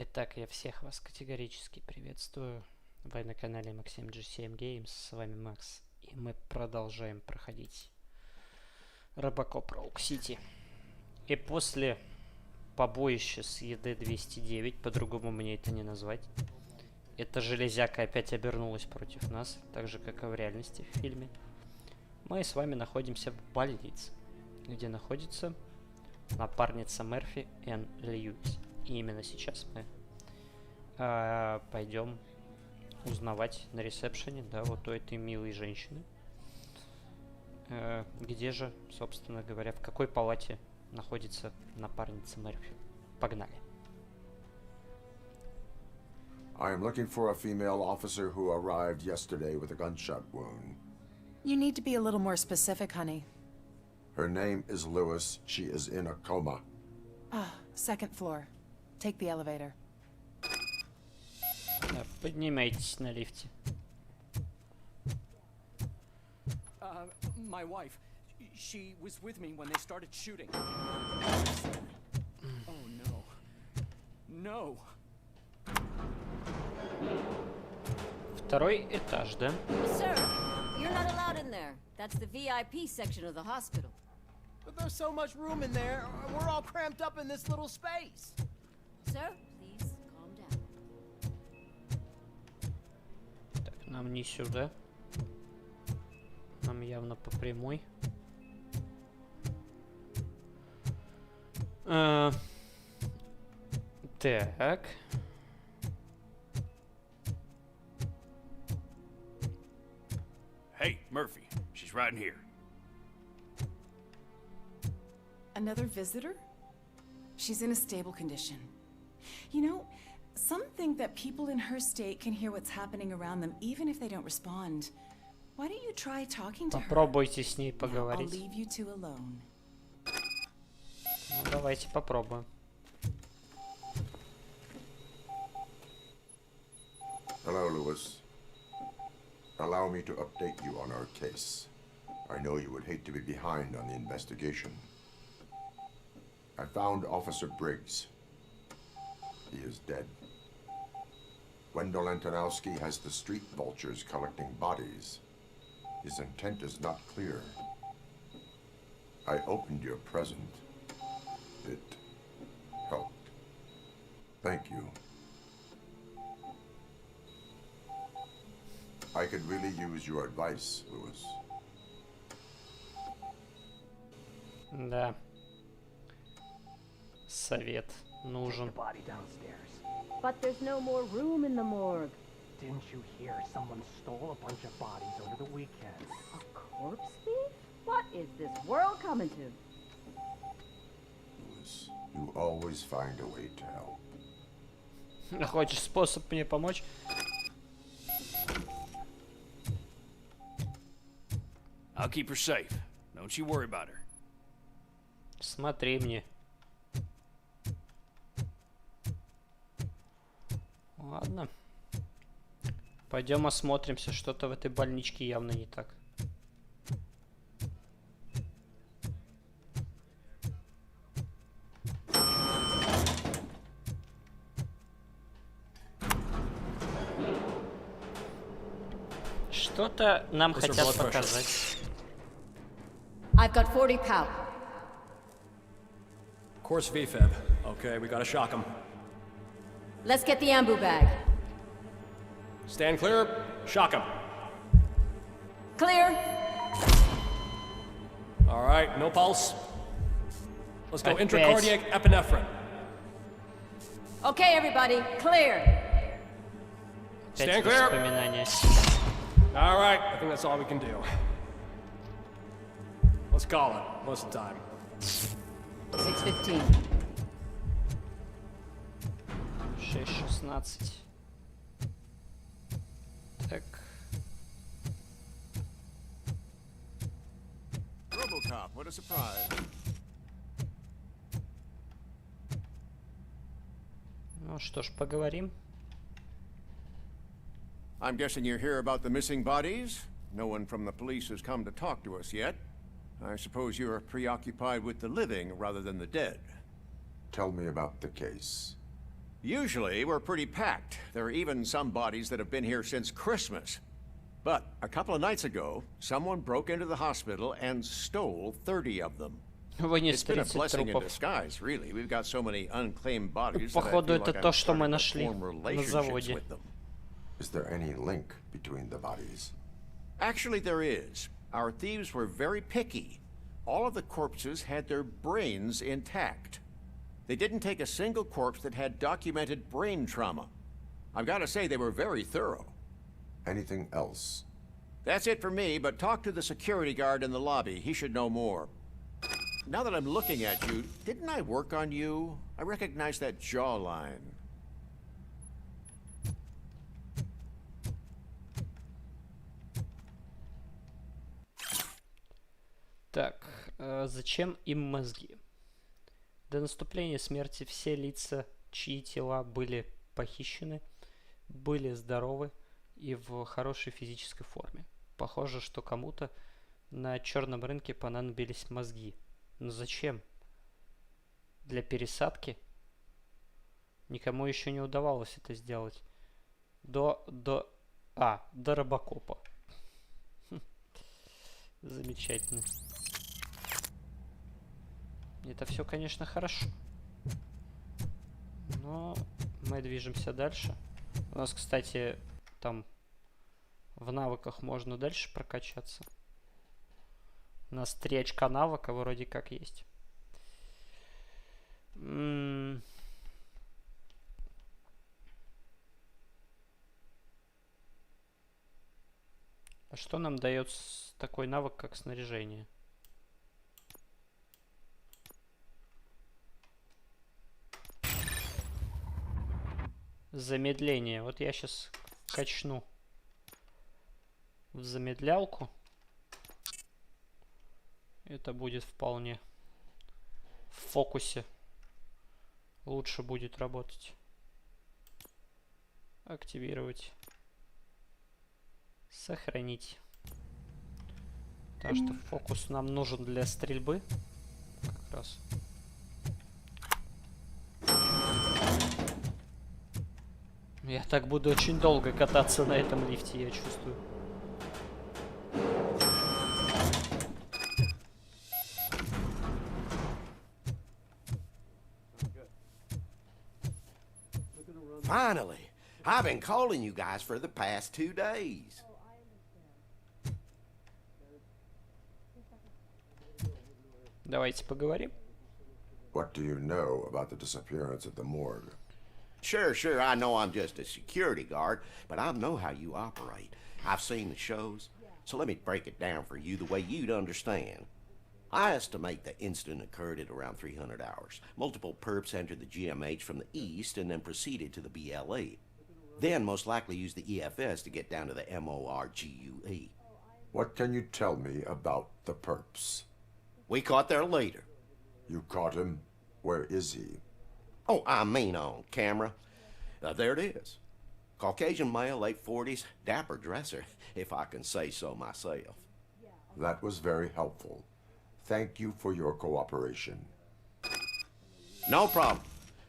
Итак, я всех вас категорически приветствую. Вы на канале Максим G7 Games, с вами Макс, и мы продолжаем проходить Robocop Rouge. И после побоища с ЕД-209, по-другому мне это не назвать, эта железяка опять обернулась против нас, так же как и в реальности в фильме. Мы с вами находимся в больнице, где находится напарница Мерфи Энн Льюис. И именно сейчас мы пойдем узнавать на ресепшене, да, вот у этой милой женщины, где же, собственно говоря, в какой палате находится напарница Мерфи. Погнали. I am looking for a female officer who arrived yesterday with a gunshot wound. You need to be a little more specific, honey. Her name is Lewis. She is in a coma. Ah, second floor. Take the elevator. Да, поднимайтесь на лифте. My wife, she was with me when they started shooting. Oh no. No. Второй этаж, да? Sir, you're not allowed in there. That's the VIP section of the hospital. But there's so much room in there. We're all cramped up in this little space. Sir, please calm down. Так, нам не сюда. Нам явно по прямой. Так. Hey, Murphy. She's right in here. Another visitor? She's in a stable condition. You know, some think that people in her state can hear what's happening around them even if they don't respond. Why don't you try talking to her? Попробуйте с ней Now, I'll поговорить. leave you two alone. Ну, давайте попробуем. Hello, Lewis. Allow me to update you on our case. I know you would hate to be behind on the investigation. I found Officer Briggs. He is dead. Wendell Antonowski has the street vultures collecting bodies. His intent is not clear. I opened your present. It helped. Thank you. I could really use your advice, Lewis. Да. Совет нужен. Body downstairs. But there's no more room in the morgue. Didn't you hear someone stole a bunch of bodies over the weekend? A corpse thief? What is this world coming to? Lewis, you always find a way to help. Хочешь способ мне помочь? I'll keep her safe. Don't you worry about her. Смотри мне. Ладно. Пойдем осмотримся. Что-то в этой больничке явно не так. Что-то нам хотят показать. I've got 40 pow. Course VFib. Okay, we gotta shock him. Let's get the ambu bag. Stand clear. Shock him. Clear. All right, no pulse. Let's go Опять. intracardiac epinephrine. Okay, everybody, clear. Опять Stand clear. воспоминания. All right, I think that's all we can do. Let's call it. Most of the time. 6:15. 6:16. Так. Robocop, what a surprise. Ну что ж, поговорим. I'm guessing you're here about the missing bodies? No one from the police has come to talk to us yet. I suppose you're preoccupied with the living rather than the dead. Tell me about the case. Usually, we're pretty packed. There are even some bodies that have been here since Christmas. But a couple of nights ago, someone broke into the hospital and stole 30 of them. Вынес It's been a 30 blessing in трупов. disguise, really. We've got so many unclaimed bodies that I Походу, feel это like то, I'm что мы starting to нашли form на relationships заводе. with them. Is there any link between the bodies? Actually, there is. Our thieves were very picky. All of the corpses had their brains intact. They didn't take a single corpse that had documented brain trauma. I've got to say, they were very thorough. Anything else? That's it for me, but talk to the security guard in the lobby. He should know more. Now that I'm looking at you, didn't I work on you? I recognize that jawline. Так, зачем им мозги? До наступления смерти все лица, чьи тела были похищены, были здоровы и в хорошей физической форме. Похоже, что кому-то на черном рынке понадобились мозги. Но зачем? Для пересадки? Никому еще не удавалось это сделать. До Робокопа. Замечательно. Это все, конечно, хорошо. Но мы движемся дальше. У нас, кстати, там в навыках можно дальше прокачаться. У нас 3 очка навыка вроде как есть. А что нам дает такой навык, как снаряжение? Замедление. Вот я сейчас качну в замедлялку. Это будет вполне в фокусе. Лучше будет работать. Активировать. Сохранить. Потому что фокус нам нужен для стрельбы. Как раз. Я так буду очень долго кататься на этом лифте, я чувствую. Finally! I've been calling you guys for the past 2 days. Давайте поговорим. What do you know about the disappearance at the morgue? Sure, I know I'm just a security guard, but I know how you operate. I've seen the shows, so let me break it down for you the way you'd understand. I estimate the incident occurred at around 300 hours. Multiple perps entered the GMH from the east and then proceeded to the BLE. Then most likely used the EFS to get down to the MORGUE. What can you tell me about the perps? We caught their leader. You caught him? Where is he? Oh, I mean on camera. There it is. Caucasian male, late 40s, dapper dresser, if I can say so myself. That was very helpful. Thank you for your cooperation. No problem.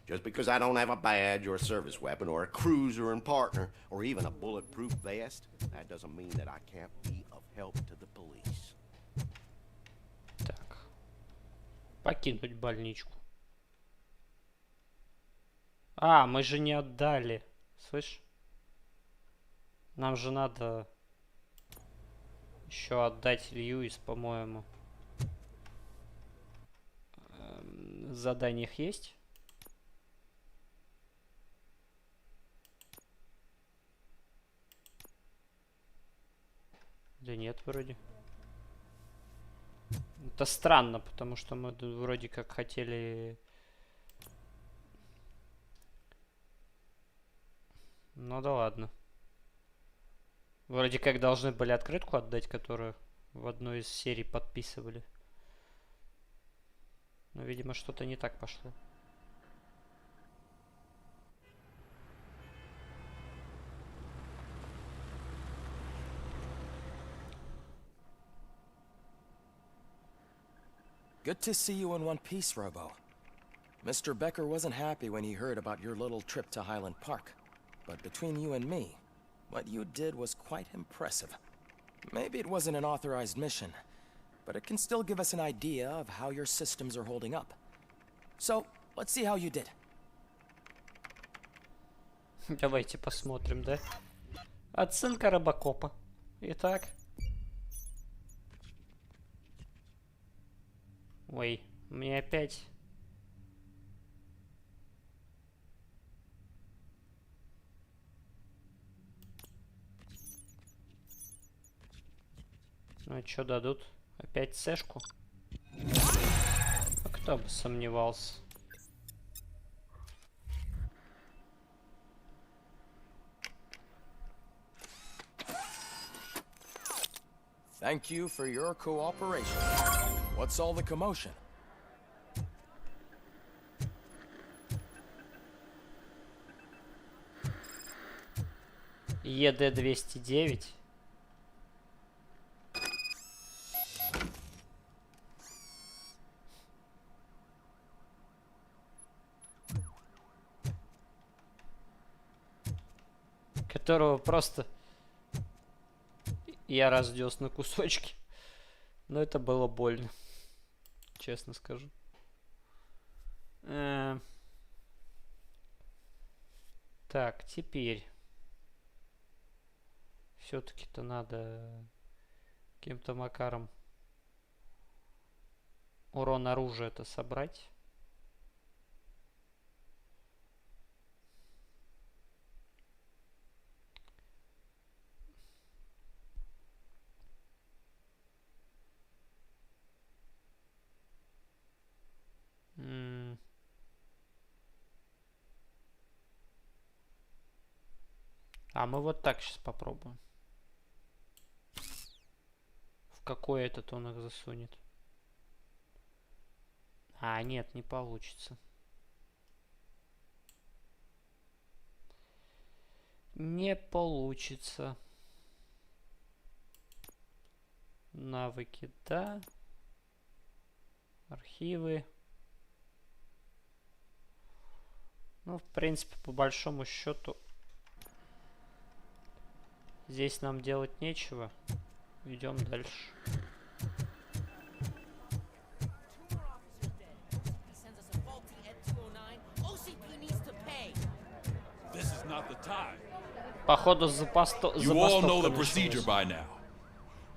Just because I don't have a badge or a service weapon or a cruiser and partner or even a bulletproof vest, that doesn't mean that I can't be of help to the police. Так. Покинуть больничку. А, мы же не отдали. Слышь? Нам же надо еще отдать Льюис, по-моему. В заданиях есть? Да нет, вроде. Это странно, потому что мы вроде как хотели... Ну да ладно. Вроде как должны были открытку отдать, которую в одной из серий подписывали. Но, видимо, что-то не так пошло. Good to see you in one piece, Robo. Mr. Becker wasn't happy when he heard about your little trip to Highland Park. But between you and me, what you did was quite impressive. Maybe it wasn't an authorized mission, but it can still give us an idea of how your systems are holding up. So, let's see how you did. Давайте посмотрим, да? Оценка Робокопа. Итак. Ой, мне опять... Ну и что дадут? Опять сэшку? А кто бы сомневался? Thank you for your cooperation. What's all the commotion? ЕД-209. Которого просто я разнес на кусочки. Но это было больно. Честно скажу. Так, теперь. Все-таки-то надо каким-то макаром урон оружия это собрать. А мы вот так сейчас попробуем. В какой этот он их засунет? А, нет, не получится. Не получится. Навыки, да. Архивы. Ну, в принципе, по большому счету, здесь нам делать нечего. Идем дальше. Походу, You all know the procedure by now.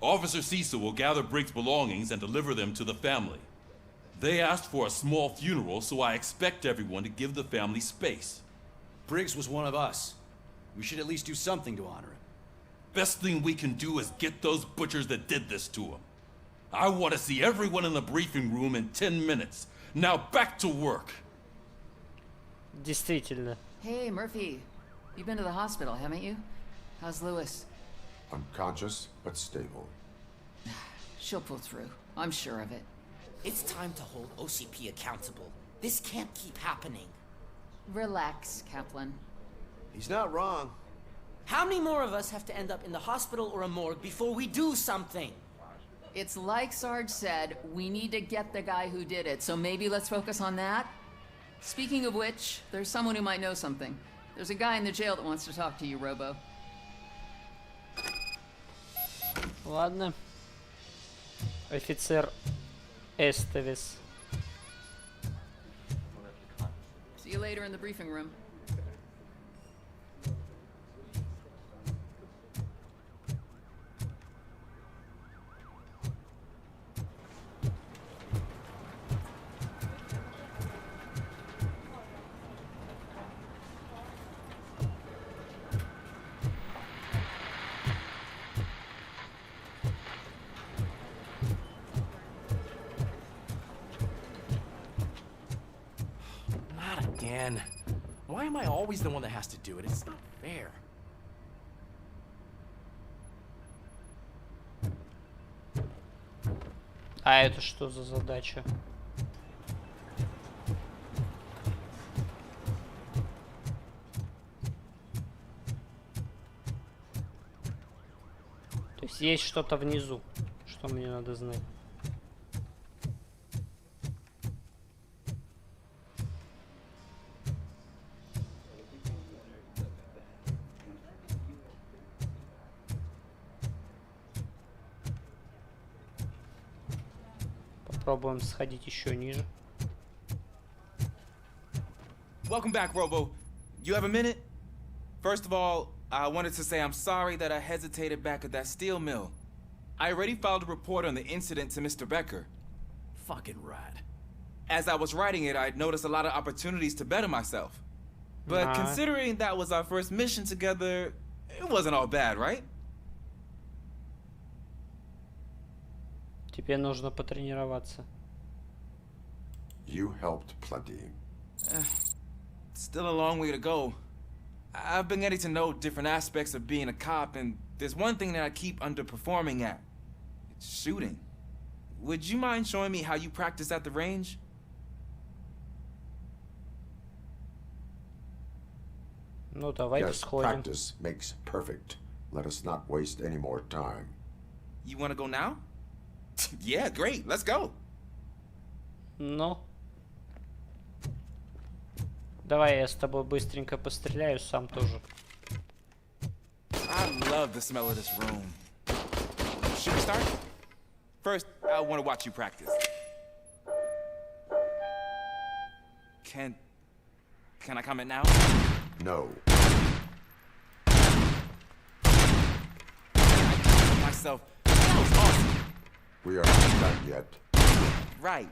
Officer Cecil will gather Briggs' belongings and deliver them to the family. They asked for a small funeral, so I expect everyone to give the family space. Briggs was one of us. We should at least do something to honor him. Best thing we can do is get those butchers that did this to him. I want to see everyone in the briefing room in 10 minutes. Now back to work. Действительно. Hey, Murphy. You've been to the hospital, haven't you? How's Lewis? Unconscious, but stable. She'll pull through. I'm sure of it. It's time to hold OCP accountable. This can't keep happening. Relax, Kaplan. He's not wrong. How many more of us have to end up in the hospital or a morgue before we do something? It's like Sarge said, we need to get the guy who did it, so maybe let's focus on that? Speaking of which, there's someone who might know something. There's a guy in the jail that wants to talk to you, Robo. Ладно. Офицер Эстевис. See you later in the briefing room. Again. Why am I always the one that has to do it? It's not fair. А это что за задача? То есть есть что-то внизу, что мне надо знать. попробуем сходить еще ниже. Welcome back, Robo. You have a minute? First of all, I wanted to say I'm sorry that I hesitated back at that steel mill. I already filed a report on the incident to Mr. Becker. Fucking rat. As I was writing it, I'd noticed a lot of opportunities to better myself. But considering that was our first mission together, it wasn't all bad, right? Тебе нужно потренироваться. You helped plenty. Still a long way to go. I've been getting to know different aspects of being a cop, and there's one thing that I keep underperforming at. It's shooting. Would you mind showing me how you practice at the range? Ну, давай сходим. Practice makes perfect. Let us not waste any more time. You want to go now? Yeah, great. Let's go. Ну. Давай я с тобой быстренько постреляю, сам тоже. I love the smell of this room. Should we start? First, I want to watch you practice. Can I comment now? No. Myself. That was awesome. We are not done yet. Right.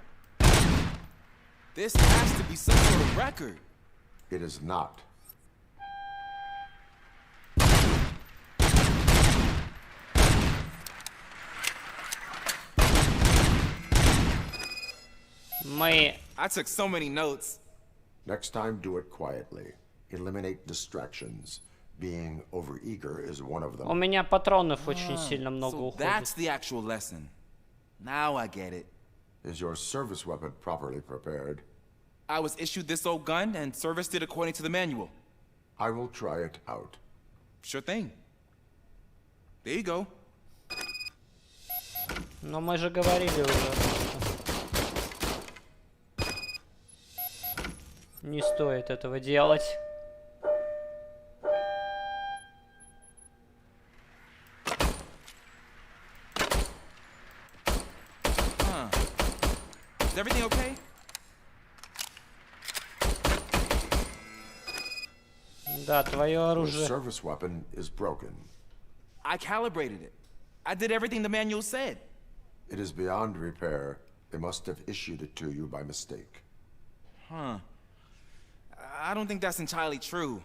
This has to be some sort of record. It is not. I took so many notes. Next time, do it quietly. Eliminate distractions. Being overeager is one of them. У меня патронов очень сильно много So уходит. that's the actual lesson. Now I get it. Is your service weapon properly prepared? I was issued this old gun and serviced it according to the manual. I will try it out. Sure thing. There you go. Но мы же говорили уже, что не стоит этого делать. Is everything okay? Да, твое оружие. Your service weapon is broken. I calibrated it. I did everything the manual said. It is beyond repair. They must have issued it to you by mistake. Huh. I don't think that's entirely true.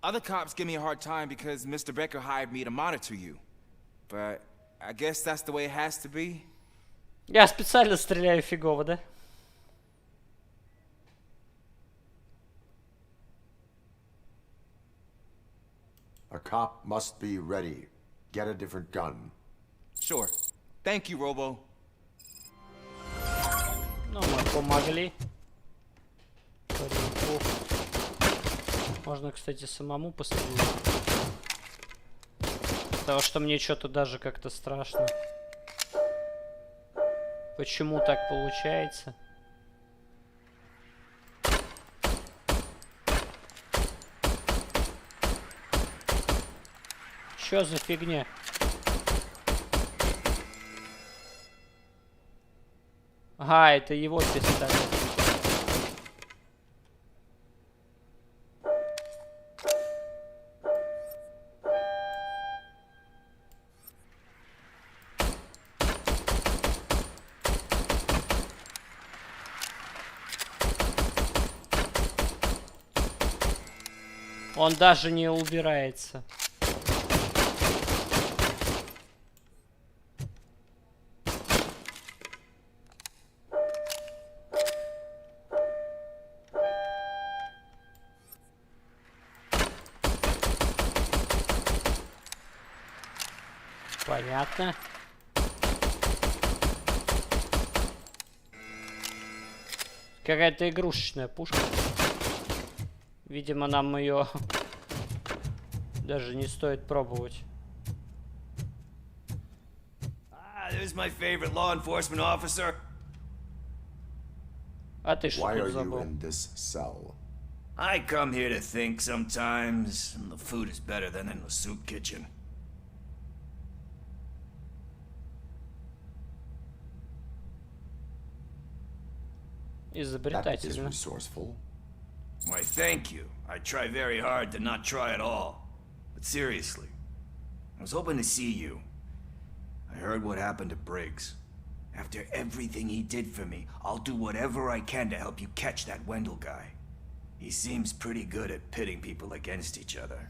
Other cops give me a hard time because Mr. Becker hired me to monitor you. But I guess that's the way it has to be. Я специально стреляю фигово, да? A cop must be ready. Get a different gun. Sure. Thank you, Robo. Ну, мы помогли. Можно, кстати, самому пострелять. Потому что мне что-то даже как-то страшно. Почему так получается? Чё за фигня? Ага, это его пистолет. Он даже не убирается. Понятно. Какая-то игрушечная пушка. Видимо, нам ее даже не стоит пробовать. There's my favorite law enforcement officer. А ты что Why тут are you забыл? in this cell? I come here to think sometimes, and the food is better than in the soup kitchen. Изобретательно. Why, thank you. I try very hard to not try at all. But seriously, I was hoping to see you. I heard what happened to Briggs. After everything he did for me, I'll do whatever I can to help you catch that Wendell guy. He seems pretty good at pitting people against each other.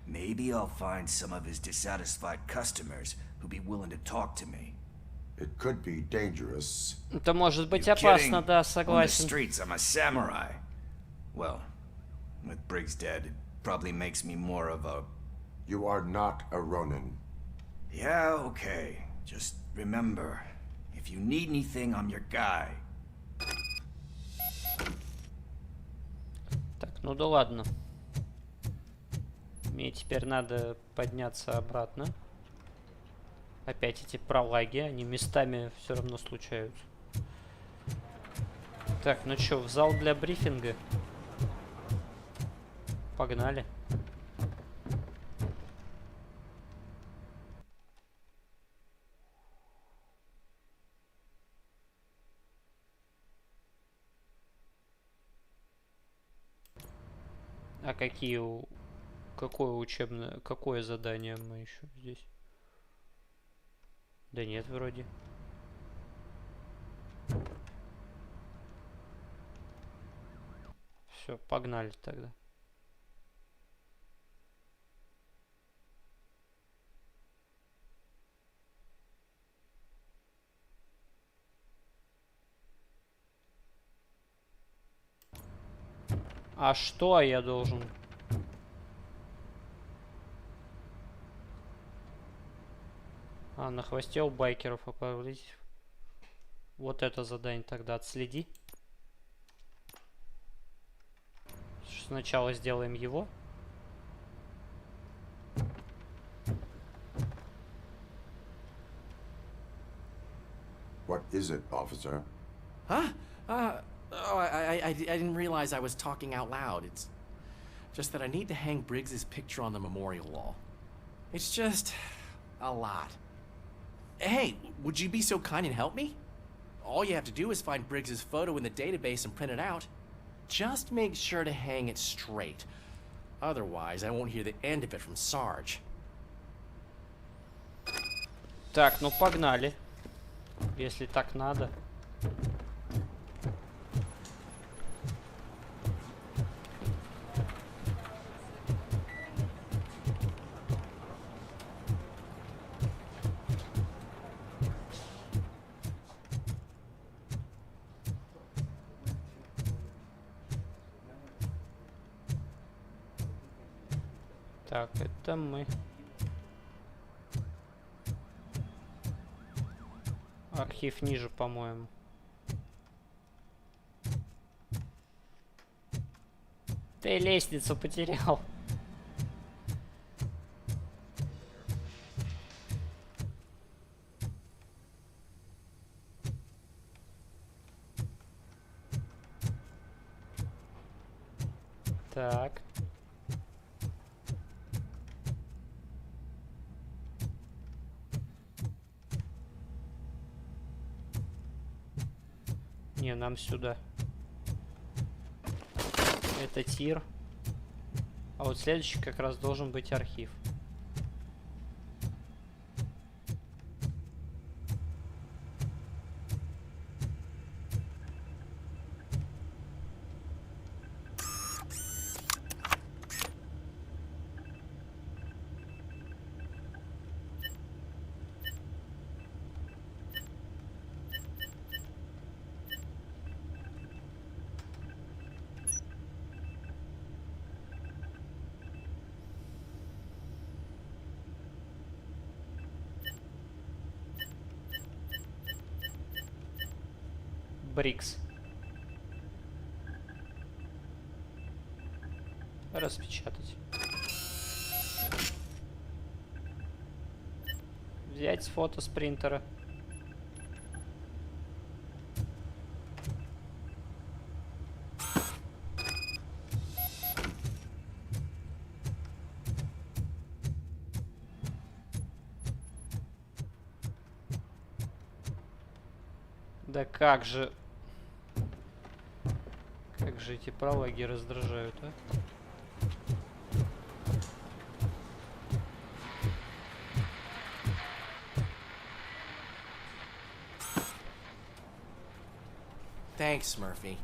Maybe I'll find some of his dissatisfied customers who'll be willing to talk to me. It could be dangerous. Это может быть опасно, да, согласен. On the streets, I'm a samurai. Well, with Briggs dead, it probably makes me more of a... You are not a Ronin. Yeah, okay. Just remember, if you need anything, I'm your guy. Так, ну да ладно. Мне теперь надо подняться обратно. Опять эти пролаги, они местами все равно случаются. Так, ну чё, в зал для брифинга? Погнали. А какое задание мы еще здесь? Да нет, вроде. Все, погнали тогда. А что я должен? А, на хвосте у байкеров оправлять. Вот это задание тогда отследи. Сначала сделаем его. What is it, officer? Huh? Oh, I didn't realize I was talking out loud. It's just that I need to hang Briggs's picture on the memorial wall. It's just a lot. Hey, would you be so kind and help me? All you have to do is find Briggs's photo in the database and print it out. Just make sure to hang it straight. Otherwise, I won't hear the end of it from Sarge. Так, ну погнали. Если так надо. Так, это мы. Архив ниже, по-моему. Ты лестницу потерял. Так. Не, нам сюда. Это тир. А вот следующий как раз должен быть архив. Брикс. Распечатать. Взять с фото с принтера. Да как же... же эти пролаги раздражают, а? Thanks, Murphy.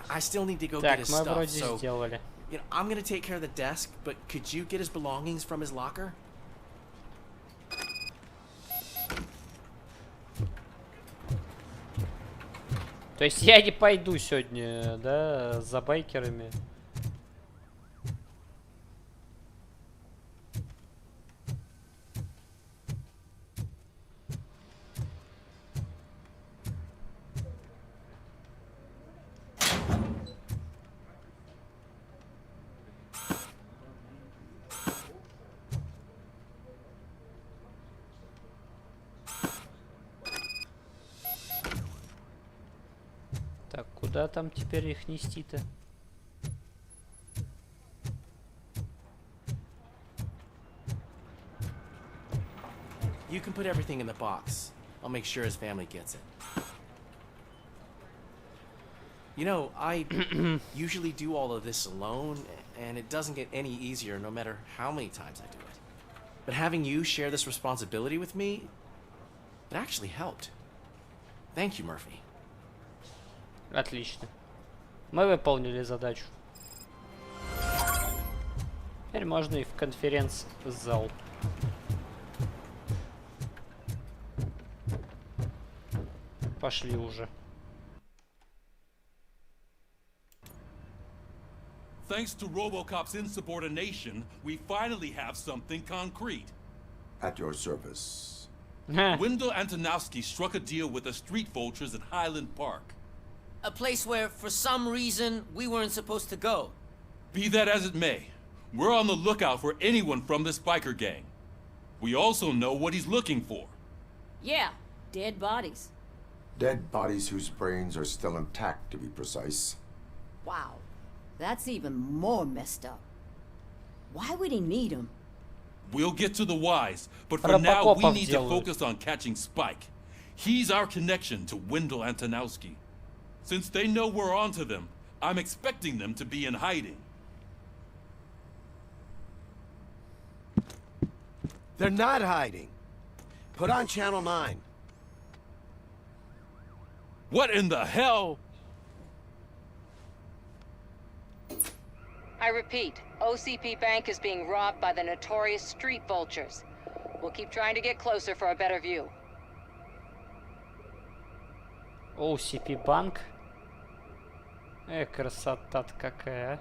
I still need to go Так, get his мы stuff, вроде so сделали. you know, I'm gonna take care of the desk, but could you get his belongings from his locker? То есть я не пойду сегодня, да, за байкерами. Так, куда там теперь их нести-то? You can put everything in the box. I'll make sure his family gets it. You know, I usually do all of this alone, and it doesn't get any easier no matter how many times I do it. But having you share this responsibility with me, it actually helped. Thank you, Murphy. Отлично. Мы выполнили задачу. Теперь можно и в конференц-зал. Пошли уже. Thanks to Robocop's insubordination, we finally have something concrete. At your service. Wendell Antonowski struck a deal with the street vultures at Highland Park. A place where, for some reason, we weren't supposed to go. Be that as it may, we're on the lookout for anyone from this biker gang. We also know what he's looking for. Yeah, dead bodies. Dead bodies whose brains are still intact, to be precise. Wow, that's even more messed up. Why would he need them? We'll get to the whys, but for now we need to focus on catching Spike. He's our connection to Wendell Antonowski. Since they know we're onto them, I'm expecting them to be in hiding. They're not hiding. Put on Channel 9. What in the hell? I repeat, OCP Bank is being robbed by the notorious street vultures. We'll keep trying to get closer for a better view. OCP банк. Красота-то какая.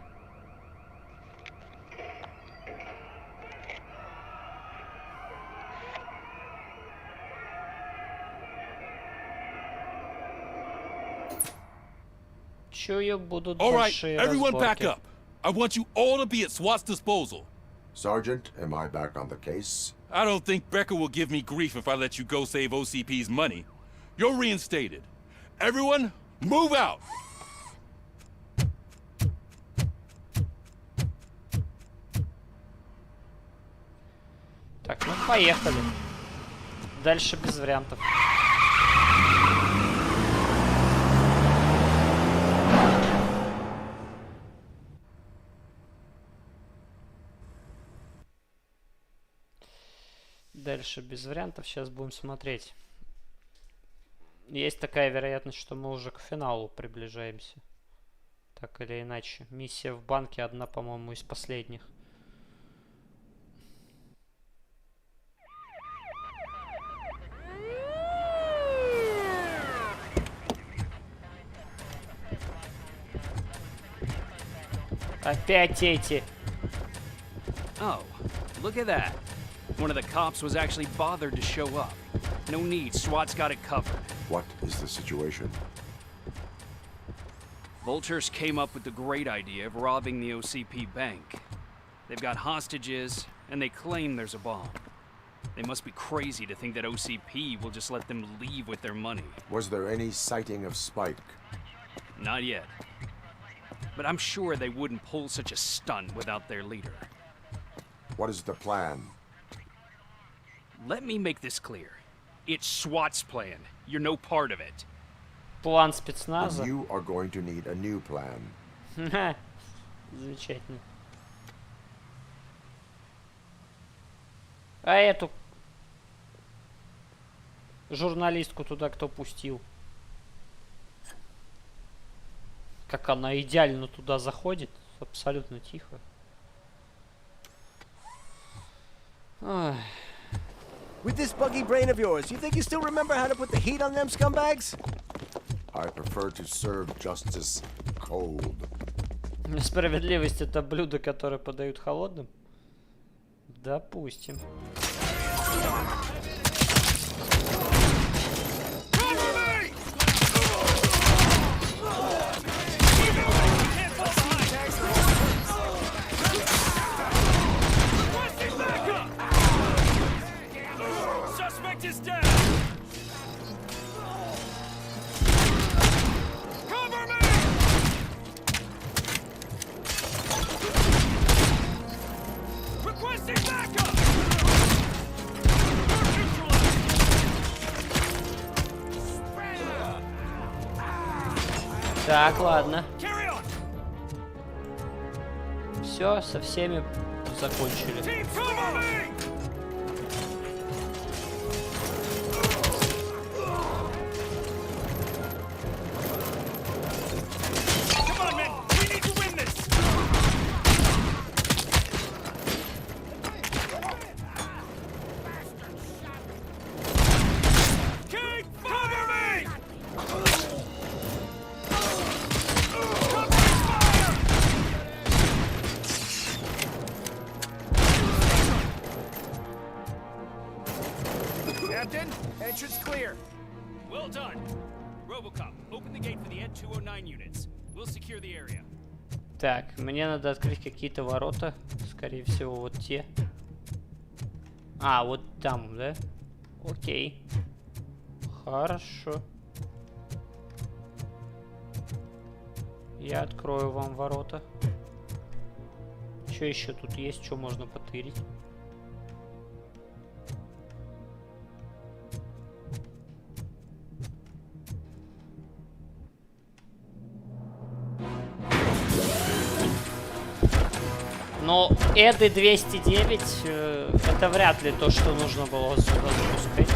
Чую, будут большие разборки. Everyone back up. I want you all to be at SWAT's disposal. Sergeant, am I back on the case? I don't think Becker will give me grief if I let you go save OCP's money. You're reinstated. Everyone, move out! Так, ну поехали. Дальше без вариантов. Дальше без вариантов. Сейчас будем смотреть. Есть такая вероятность, что мы уже к финалу приближаемся. Так или иначе. Миссия в банке одна, по-моему, из последних. Опять эти. Oh, look at that. One of the cops was actually bothered to show up. No need, SWAT's got it covered. What is the situation? Vultures came up with the great idea of robbing the OCP bank. They've got hostages, and they claim there's a bomb. They must be crazy to think that OCP will just let them leave with their money. Was there any sighting of Spike? Not yet. But I'm sure they wouldn't pull such a stunt without their leader. What is the plan? Let me make this clear. It's SWAT's plan. You're no part of it. План спецназа. You are going to need a new plan. Замечательно. А эту журналистку туда кто пустил? Как она идеально туда заходит. Абсолютно тихо. Ой. With this buggy brain of yours, you think you still remember how to put the heat on them scumbags? I prefer to serve justice cold. Справедливость — это блюдо, которое подают холодным? Допустим. Так, ладно. Все, со всеми закончили. Captain, entrance clear. Well done. Robocop, open the gate for the Ed-209 units. We'll secure the area. Так, мне надо открыть какие-то ворота. Скорее всего, вот те. А, вот там, да? Окей. Хорошо. Я открою вам ворота. Что еще тут есть? Что можно потырить? Но Эды 209 это вряд ли то, что нужно было запускать.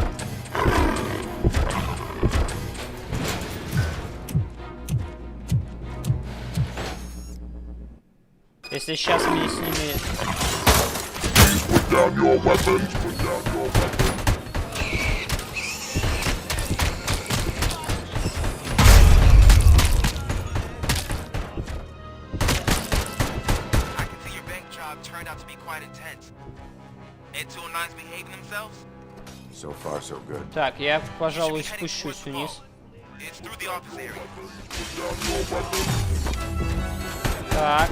Если сейчас мне с ними... Turned out to be quite intense. Ed-209's behaving themselves? So far, so good. Так, я, пожалуй, спущусь вниз. It's through the office area. Так.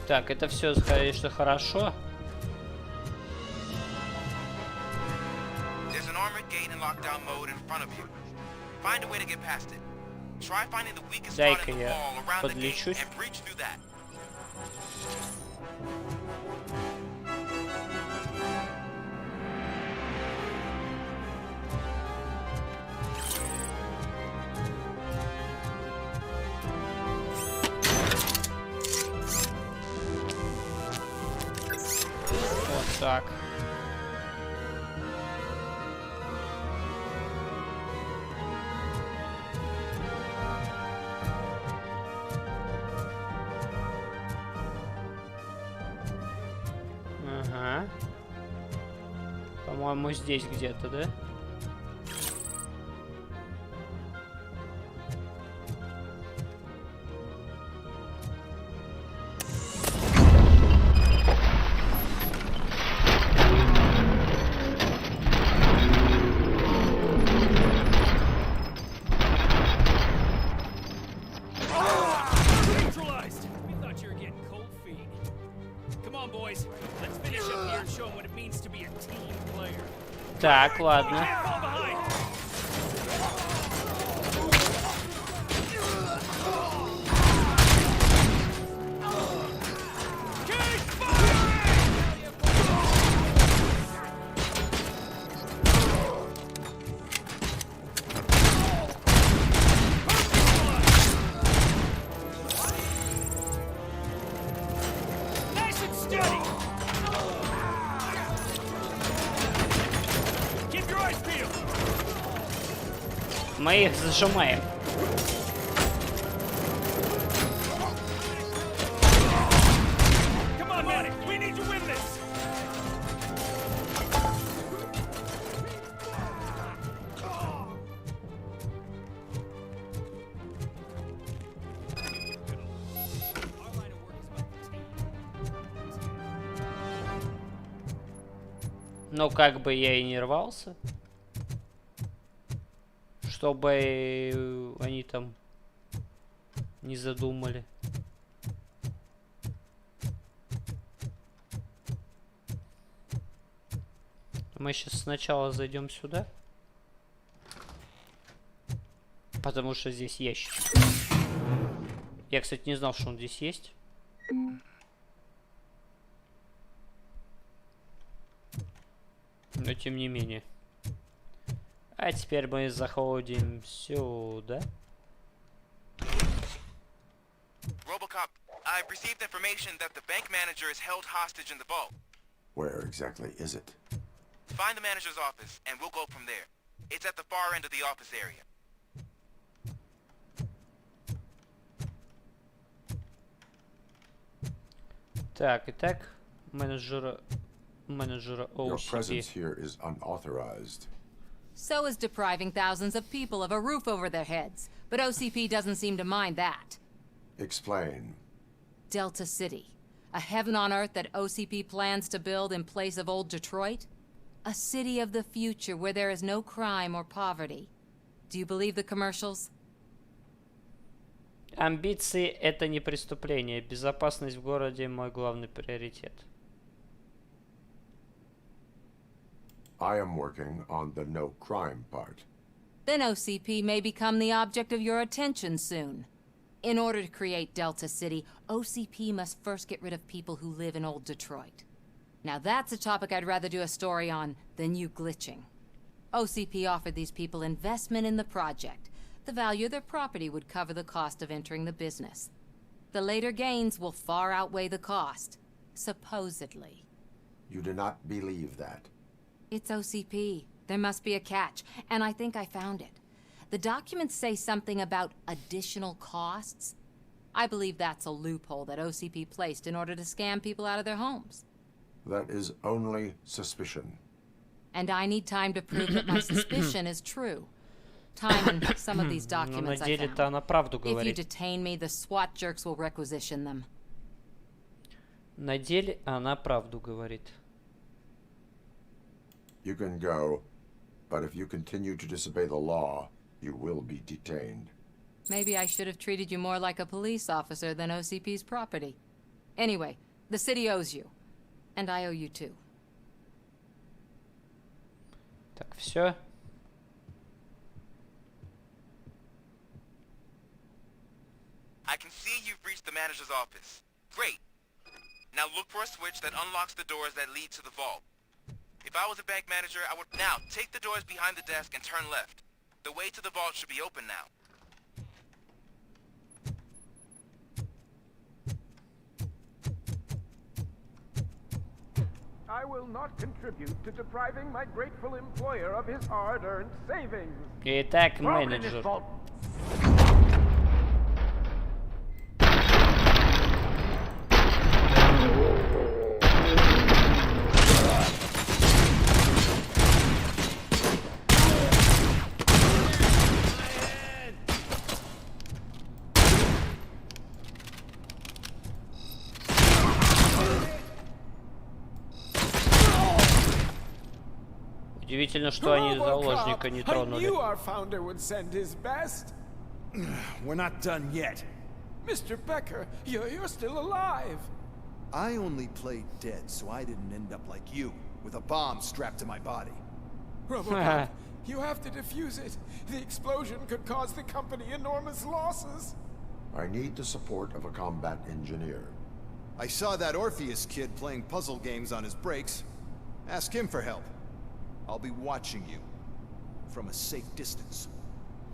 Так, это все, конечно, хорошо. There's an armored gate in lockdown mode in front of you. Find a way to get past it. Try finding the weakest spot in the wall around the gate and breach through that. Так. Ага. По-моему, здесь где-то, да? Так, ладно. Мы их зажимаем. Но как бы я и не рвался, чтобы они там не задумали. Мы сейчас сначала зайдем сюда, потому что здесь ящик. Я, кстати, не знал, что он здесь есть. Но тем не менее. А теперь мы заходим сюда. Robocop, I've received information that the bank manager is held hostage in the vault. Where exactly is it? Find the manager's office, and we'll go from there. It's at the far end of the office area. Так, итак, менеджера OCP. Your presence here is unauthorized. So is depriving thousands of people of a roof over their heads. But OCP doesn't seem to mind that. Explain. Delta City. A heaven on earth that OCP plans to build in place of old Detroit? A city of the future where there is no crime or poverty. Do you believe the commercials? Амбиции — это не преступление. Безопасность в городе — мой главный приоритет. I am working on the no crime part. Then OCP may become the object of your attention soon. In order to create Delta City, OCP must first get rid of people who live in old Detroit. Now that's a topic I'd rather do a story on than you glitching. OCP offered these people investment in the project. The value of their property would cover the cost of entering the business. The later gains will far outweigh the cost, supposedly. You do not believe that. It's OCP. There must be a catch, and I think I found it. The documents say something about additional costs. I believe that's a loophole that OCP placed in order to scam people out of their homes. That is only suspicion. And I need time to prove that my suspicion is true. Time and some of these documents I found. If you detain me, the SWAT jerks will requisition them. На деле она правду говорит. You can go, but if you continue to disobey the law, you will be detained. Maybe I should have treated you more like a police officer than OCP's property. Anyway, the city owes you. And I owe you too. Так, все. I can see you've reached the manager's office. Great. Now look for a switch that unlocks the doors that lead to the vault. If I was a bank manager, I would now take the doors behind the desk and turn left. The way to the vault should be open now. I will not contribute to depriving my grateful employer of his hard-earned savings. Итак, менеджер. Удивительно, что они заложника не тронули. I knew our founder would send his best. We're not done yet. Mr. Becker, you're still alive. I only played dead so I didn't end up like you, with a bomb strapped to my body. Robocop, you have to defuse it. The explosion could cause the company enormous losses. I need the support of a combat engineer. I saw that Orpheus kid playing puzzle games on his breaks. Ask him for help. I'll be watching you from a safe distance.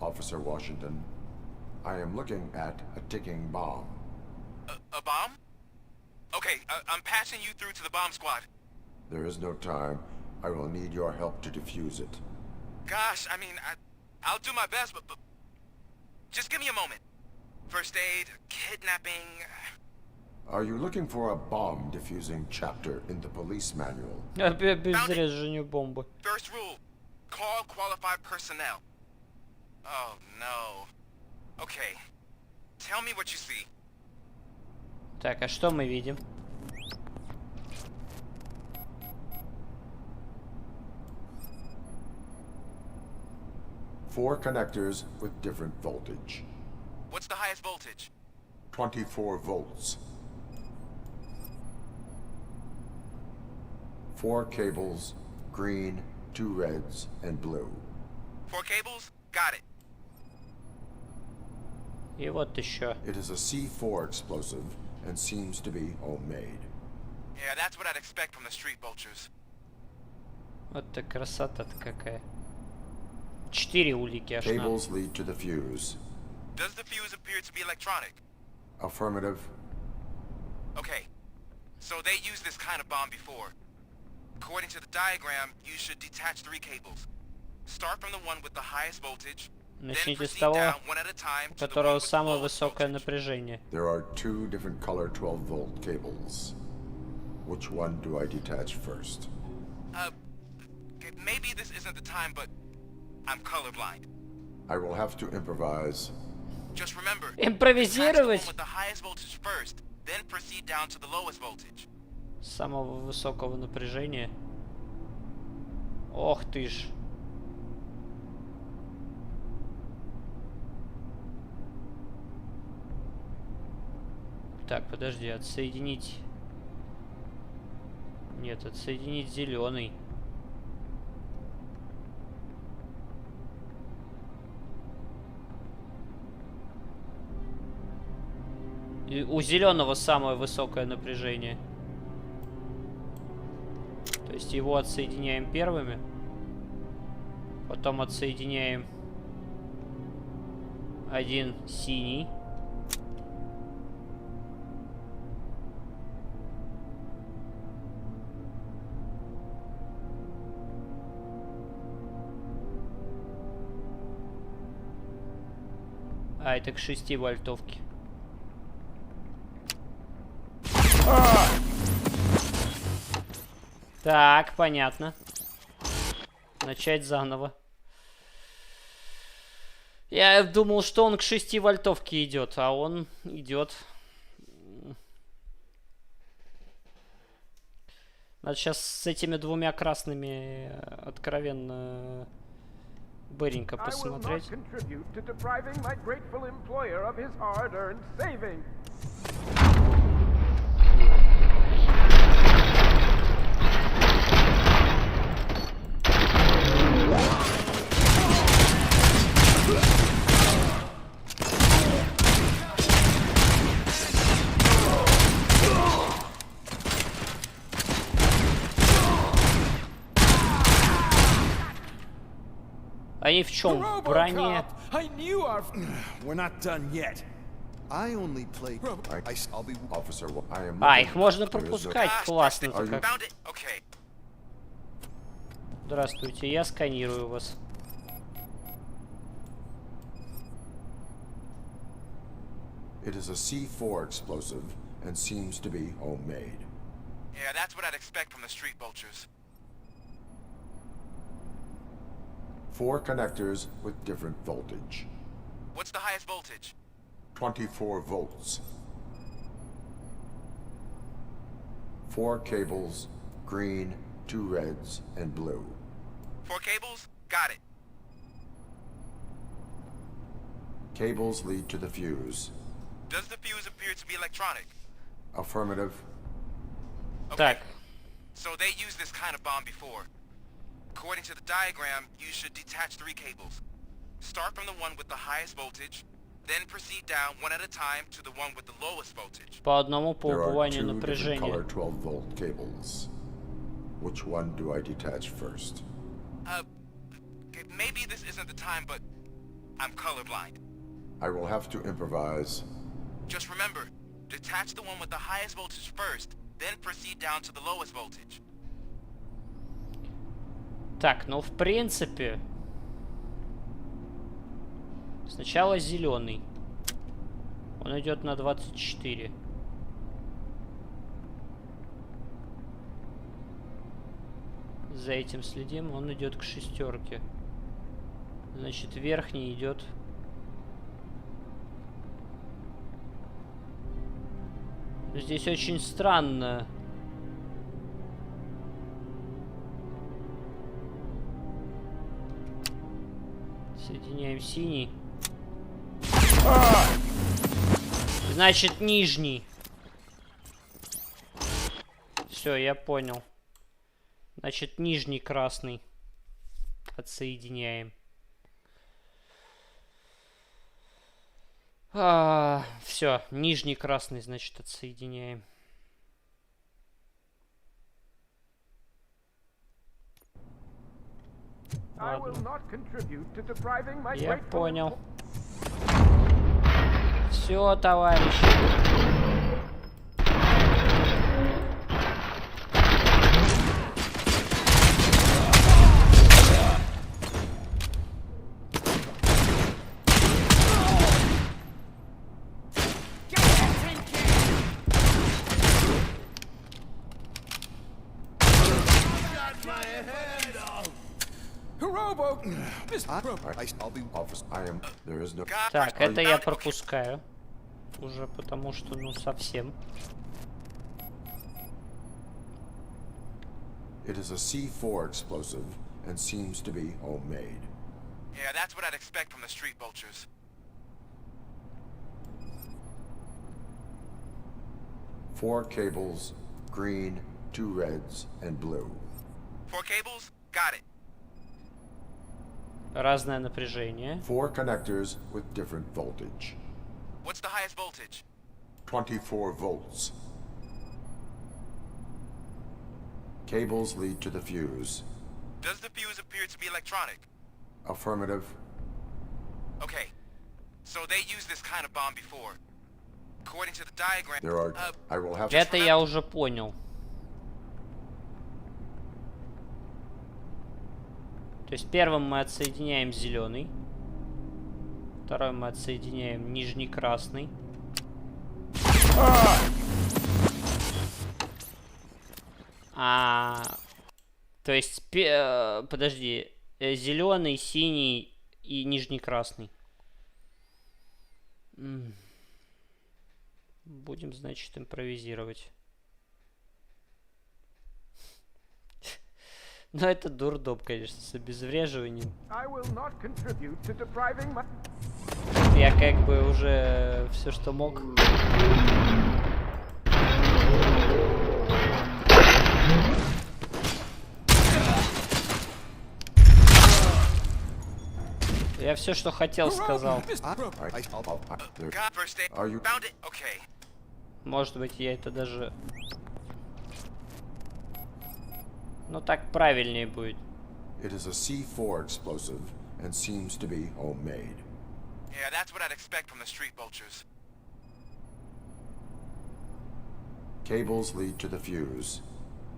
Officer Washington, I am looking at a ticking bomb. A bomb? Okay, I'm passing you through to the bomb squad. There is no time. I will need your help to defuse it. Gosh, I mean, I'll do my best, but just give me a moment. First aid, kidnapping... Are you looking for a bomb defusing chapter in the police manual? Обезвреживанию бомбы. First rule, call qualified personnel. Oh, no. Okay, tell me what you see. Так, а что мы видим? Four connectors with different voltage. What's the highest voltage? 24 volts. 4 cables, green, 2 reds, and blue. 4 cables? Got it. И вот еще. It is a C4 explosive and seems to be homemade. Yeah, that's what I'd expect from the street vultures. Вот так красота-то какая. 4 улики аж на. Cables lead to the fuse. Does the fuse appear to be electronic? Affirmative. Okay, so they used this kind of bomb before. According to the diagram, you should detach 3 cables. Start from the one with the highest voltage. Начните с того, у которого самое высокое напряжение. There are 2 different color 12-volt cables. Which one do I detach first? Maybe this isn't the time, but I'm colorblind. I will have to improvise. Just remember, импровизировать. with the highest voltage first, then proceed down to the lowest voltage. Самого высокого напряжения. Ох ты ж. Так, подожди, отсоединить. Нет, отсоединить зеленый. И у зеленого самое высокое напряжение. То есть его отсоединяем первыми. Потом отсоединяем один синий. А, это к 6 вольтовке. Так, понятно. Начать заново. Я думал, что он к 6 вольтовке идет, а он идет. Надо сейчас с этими 2 красными откровенно быренько посмотреть. Они в чем? В броне? We're not done yet. I only played. I'll be officer. I am. А, их можно пропускать. Классно-то как. Здравствуйте, я сканирую вас. It is a C4 explosive and seems to be homemade. Yeah, that's what I'd expect from the street vultures. 4 connectors with different voltage. What's the highest voltage? 24 volts. 4 cables, green, 2 reds, and blue. 4 cables? Got it. Cables lead to the fuse. Does the fuse appear to be electronic? Affirmative. Okay. So they used this kind of bomb before. According to the diagram, you should detach 3 cables. Start from the one with the highest voltage, then proceed down one at a time to the one with the lowest voltage. По одному по There are убыванию 2 different напряжения. color 12-volt cables. Which one do I detach first? Okay, maybe this isn't the time, but I'm colorblind. I will have to improvise. Just remember, detach the one with the highest voltage first, then proceed down to the lowest voltage. Так, ну в принципе... Сначала зеленый. Он идет на 24. За этим следим, он идет к 6. Значит, верхний идет. Здесь очень странно. Соединяем синий. Значит, нижний. Все, я понял. Значит, нижний красный. Отсоединяем. Все, нижний красный, значит, отсоединяем. Ладно. Я понял. Все, товарищи. Так, это я пропускаю. Уже потому что, ну, совсем. It is a C4 explosive and seems to be homemade. Yeah, that's what I'd expect from the street vultures. Four cables, green, 2 reds, and blue. 4 cables? Got it. Разное напряжение. 4 connectors with different voltage. What's the highest voltage? 24 volts. Cables lead to the fuse. Does the fuse appear to be electronic? Affirmative. Okay. So they used this kind of bomb before. According to the diagram... There are... I will have... Это я уже понял. То есть первым мы отсоединяем зеленый. Второй мы отсоединяем нижний красный. То есть, подожди, зеленый, синий и нижний красный. Будем, значит, импровизировать. Но это дурдом, конечно, с обезвреживанием. Я как бы уже все, что мог. Я все, что хотел, сказал. Может быть, я это даже... Ну так правильнее будет. It is a C4 explosive and seems to be homemade. Yeah, that's what I'd expect from the street vultures. Cables lead to the fuse.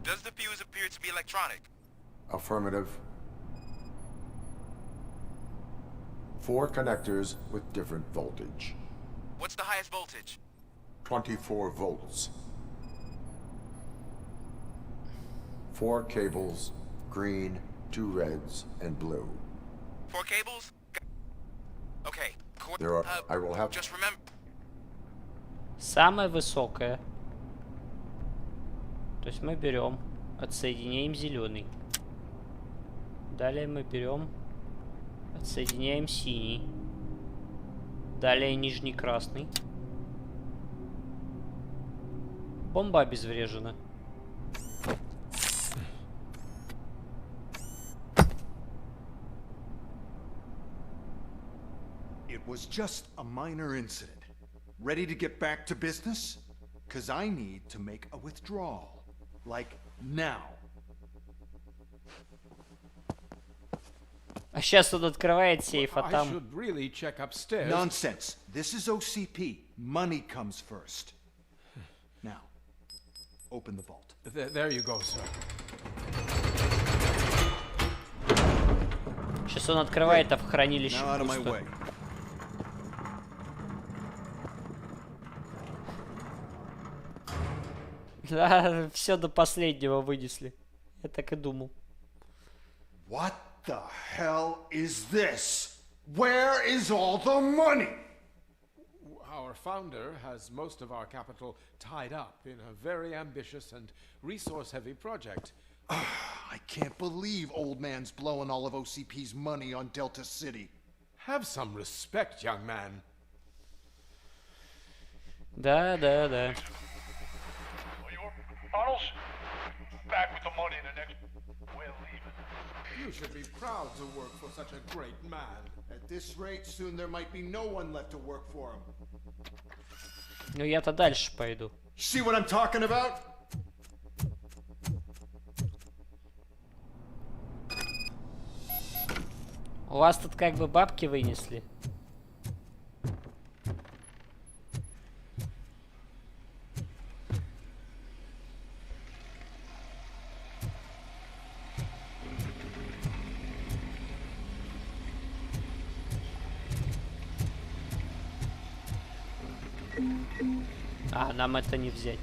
Does the fuse appear to be electronic? Affirmative. 4 connectors with different voltage. What's the highest voltage? 24 volts. 4 cables, green, 2 reds, and blue. 4 cables? Okay. There are... I will have... Just remember... Самое высокое. То есть мы берем, отсоединяем зеленый. Далее мы берем, отсоединяем синий. Далее нижний красный. Бомба обезврежена. was just a minor incident. Ready to get back to business? Cause I need to make a withdrawal. Like, now. А сейчас он открывает сейф, а I там... should really check upstairs. Nonsense. This is OCP. Money comes first. Now, open the vault. There you go, sir. Сейчас он открывает, а в хранилище Now out of my пусто. way. Да, все до последнего вынесли. Я так и думал. What the hell is this? Where is all the money? Our founder has most of our capital tied up in a very ambitious and resource-heavy project. I can't believe old man's blowing all of OCP's money on Delta City. Have some respect, young man. Да. Tunnels? Back with the money in the next... We're leaving. You should be proud to work for such a great man. At this rate, soon there might be no one left to work for him. Ну я-то дальше пойду. See what I'm talking about? У вас тут как бы бабки вынесли. А, нам это не взять.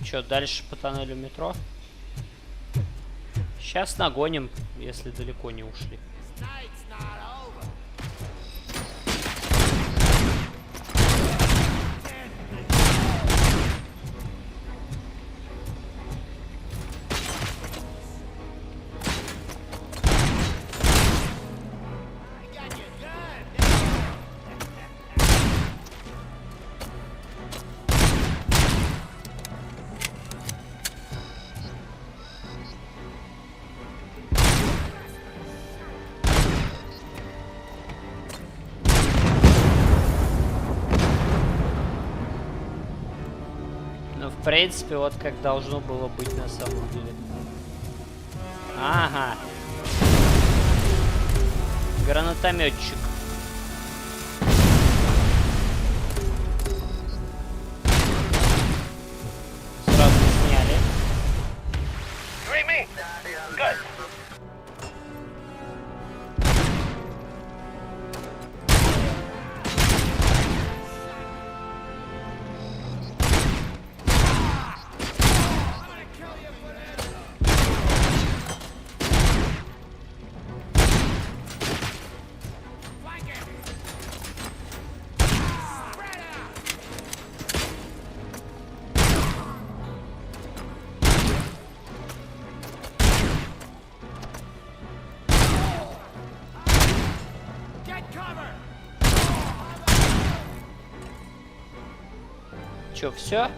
Чё, дальше по тоннелю метро? Сейчас нагоним, если далеко не ушли. В принципе, вот как должно было быть на самом деле. Ага. Гранатометчик. Сразу сняли. Чё, все?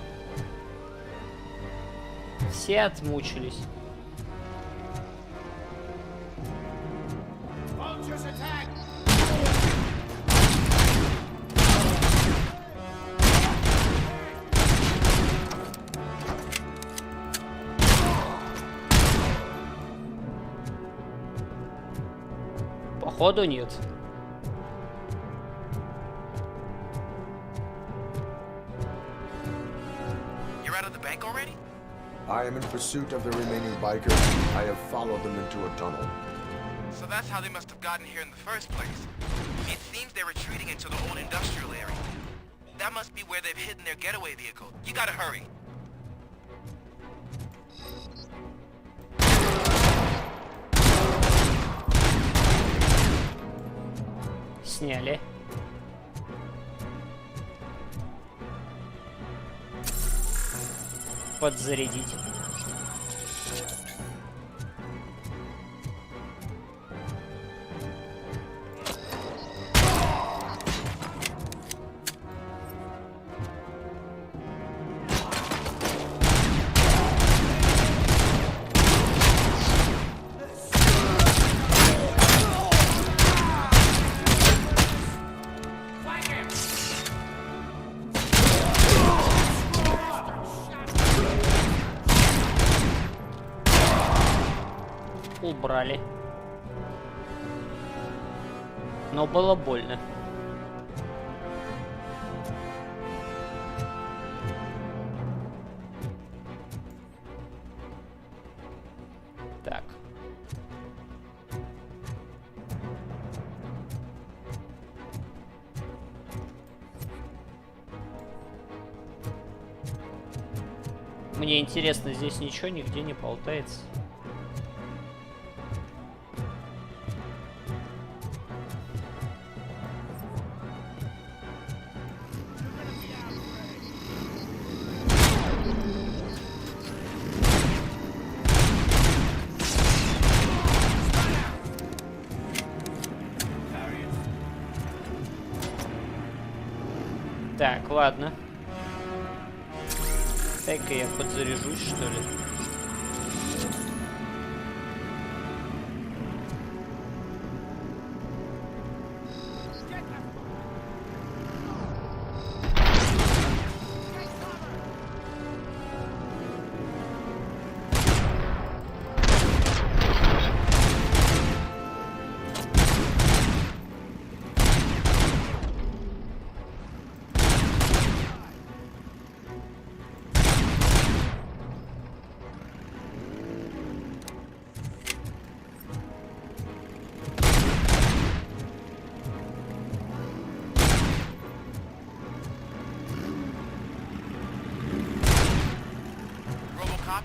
Все отмучились. Походу нет. I am in pursuit of the remaining bikers. I have followed them into a tunnel. So that's how they must have gotten here in the first place. It seems they're retreating into the old industrial area. That must be where they've hidden their getaway vehicle. You gotta hurry. Сняли. Подзарядить. убрали. Но было больно. Так. Мне интересно, здесь ничего нигде не болтается. Так, ладно. Дай-ка я подзаряжусь, что ли.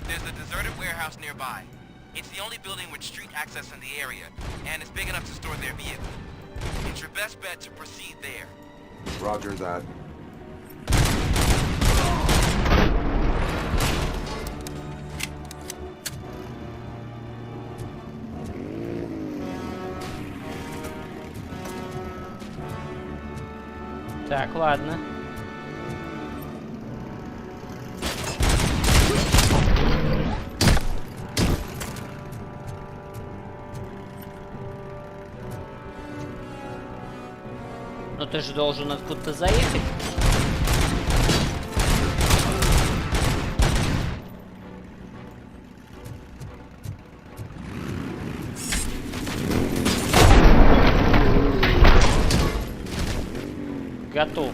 There's a deserted warehouse nearby. It's the only building with street access in the area, and it's big enough to store their vehicle. It's your best bet to proceed there. Roger that. Так, ладно. Но ты же должен откуда-то заехать. Готов.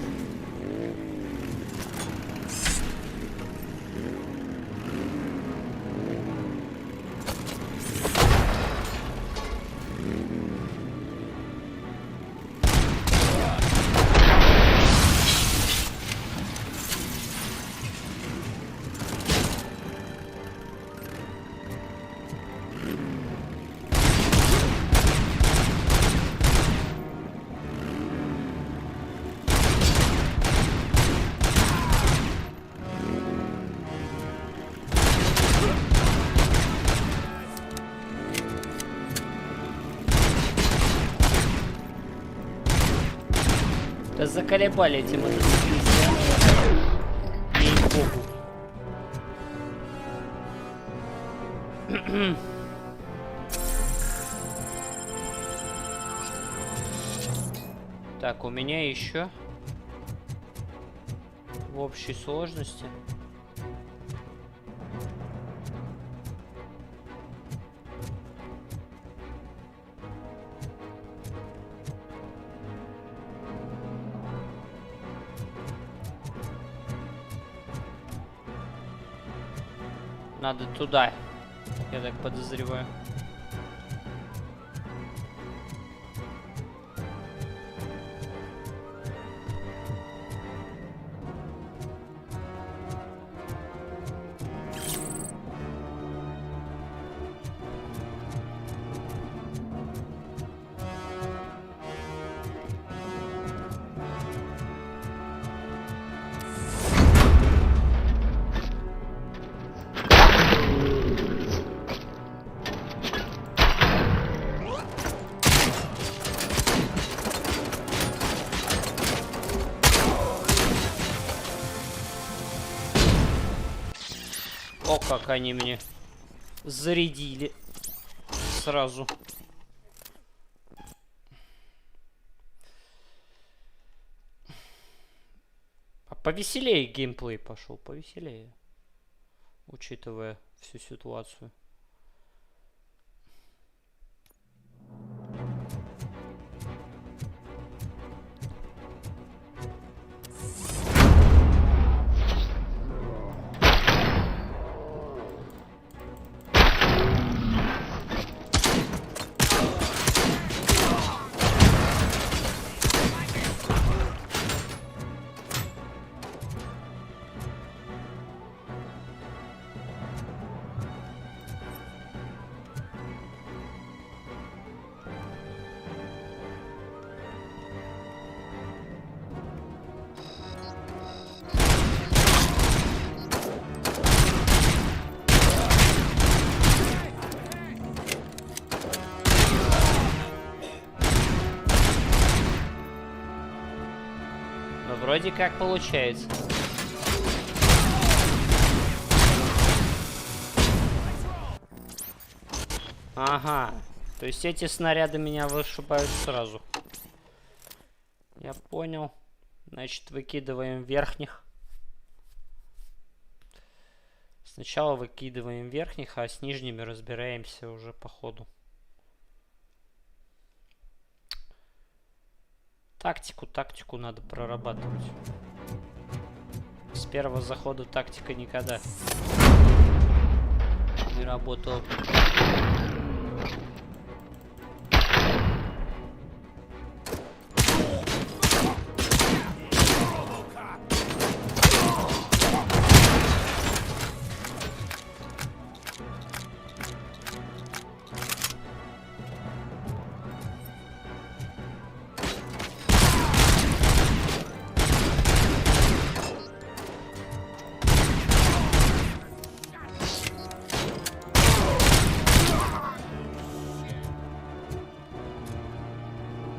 Да заколебали эти мотоциклисты. Ей-богу. Так, у меня еще в общей сложности. Надо туда, я так подозреваю. О, как они мне зарядили сразу. А повеселее геймплей пошел, повеселее, учитывая всю ситуацию. Вроде как получается. Ага. То есть эти снаряды меня вышибают сразу. Я понял. Значит, выкидываем верхних. Сначала выкидываем верхних, а с нижними разбираемся уже по ходу. Тактику надо прорабатывать. С первого захода тактика никогда не работала.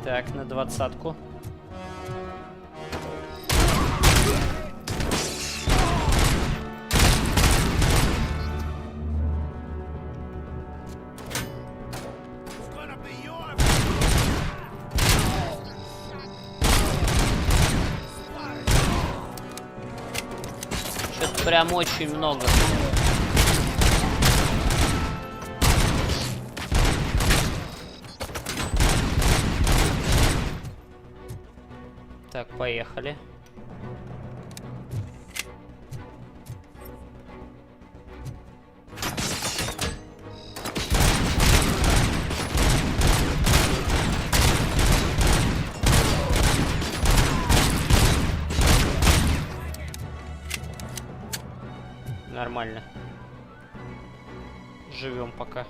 Так, на 20-ку. Что-то прям очень много. Так, поехали. Нормально. Живем пока.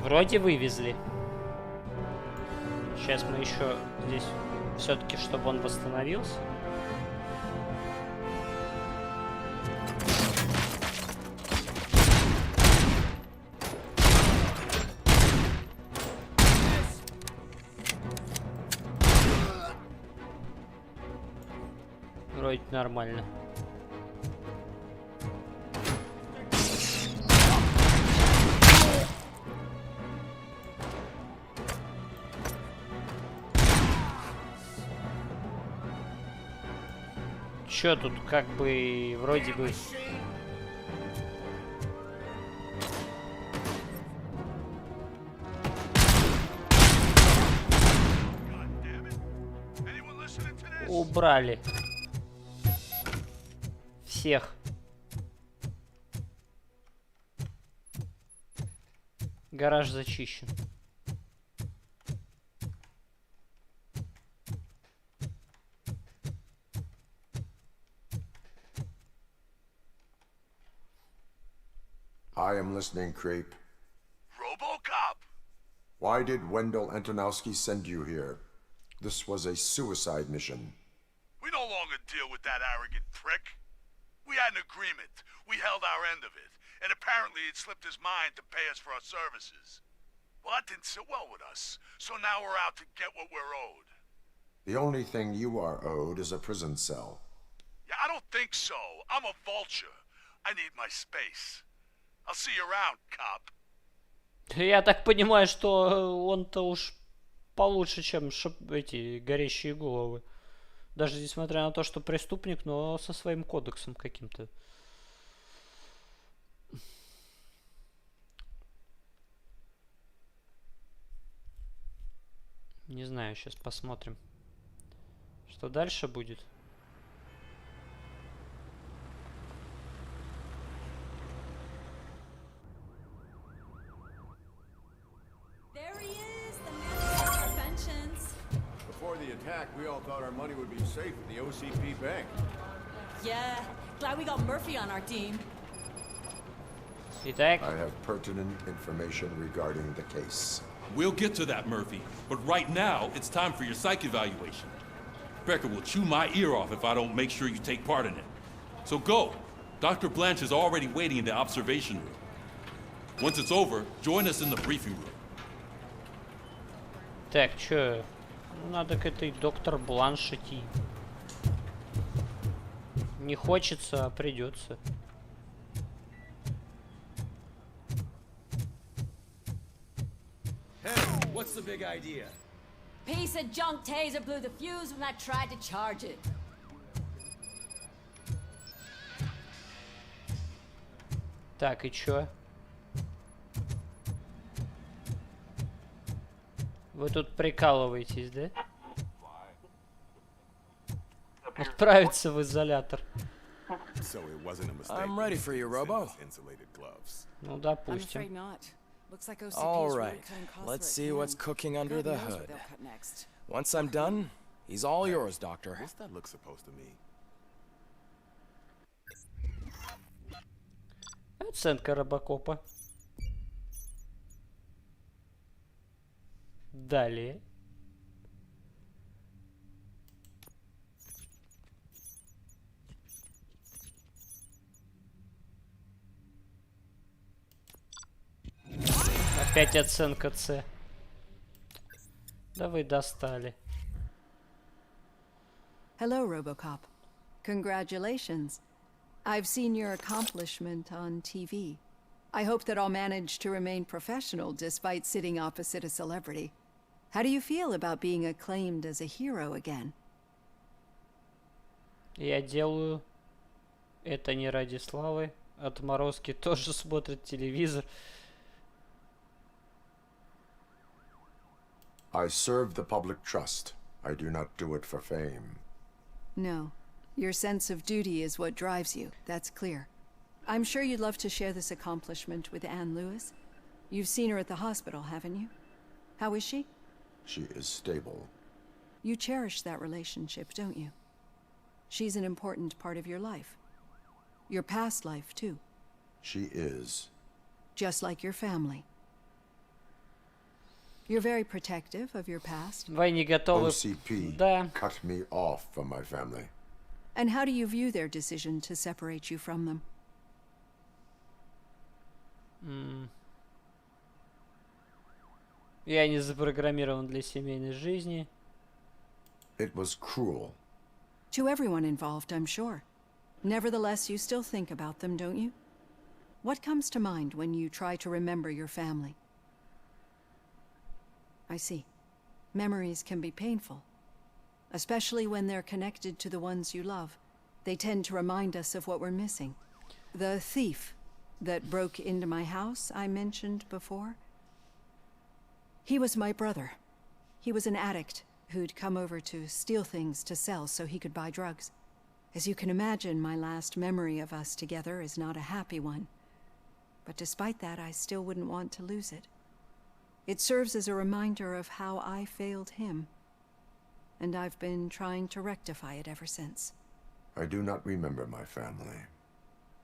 Вроде вывезли. Сейчас мы еще здесь все-таки, чтобы он восстановился. Вроде нормально. Чё тут как бы вроде бы... Убрали. Всех. Гараж зачищен. I am listening, creep. Robocop! Why did Wendell Antonowski send you here? This was a suicide mission. We no longer deal with that arrogant prick. We had an agreement. We held our end of it. And apparently it slipped his mind to pay us for our services. Well, that didn't sit well with us. So now we're out to get what we're owed. The only thing you are owed is a prison cell. Yeah, I don't think so. I'm a vulture. I need my space. I'll see you around, cop. Я так понимаю, что он-то уж получше, чем эти горящие головы. Даже несмотря на то, что преступник, но со своим кодексом каким-то. Не знаю, сейчас посмотрим, что дальше будет. Before the attack, we all thought our money would be safe at the OCP bank. Yeah, Glad we got Murphy on our team. Итак. I have pertinent information regarding the case. We'll get to that, Murphy. But right now, it's time for your psych evaluation. Becker will chew my ear off if I don't make sure you take part in it. So go. Dr. Blanche is already waiting in the observation room. Once it's over, join us in the briefing room. Так, чё? Надо к этой доктор Бланш идти. Не хочется, а придется. Hey, what's the big idea? Piece of junk taser blew the fuse when I tried to charge it. Так, и чё? Вы тут прикалываетесь, да? Отправиться в изолятор. I'm ready for you, Robo. Ну, допустим. All right, let's see what's cooking under the hood. Once I'm done, he's all yours, Doctor. What's that look supposed to mean? Оценка Робокопа. Далее. Опять оценка С. Да вы достали. Hello, Robocop. Congratulations. I've seen your accomplishment on TV. I hope that I'll manage to remain professional despite sitting opposite a celebrity. How do you feel about being acclaimed as a hero again? Я делаю это не ради славы. Отморозки тоже смотрят телевизор. I serve the public trust. I do not do it for fame. No. Your sense of duty is what drives you. That's clear. I'm sure you'd love to share this accomplishment with Anne Lewis. You've seen her at the hospital, haven't you? How is she? She is stable. You cherish that relationship, don't you? She's an important part of your life. Your past life, too. She is. Just like your family. You're very protective of your past. Вы не готовы... OCP cut me off from my family. And how do you view their decision to separate you from them? Я не запрограммирован для семейной жизни. It was cruel. To everyone involved, I'm sure. Nevertheless, you still think about them, don't you? What comes to mind when you try to remember your family? I see. Memories can be painful, especially when they're connected to the ones you love. They tend to remind us of what we're missing. The thief that broke into my house I mentioned before, he was my brother. He was an addict who'd come over to steal things to sell so he could buy drugs. As you can imagine, my last memory of us together is not a happy one. But despite that, I still wouldn't want to lose it. It serves as a reminder of how I failed him. And I've been trying to rectify it ever since. I do not remember my family.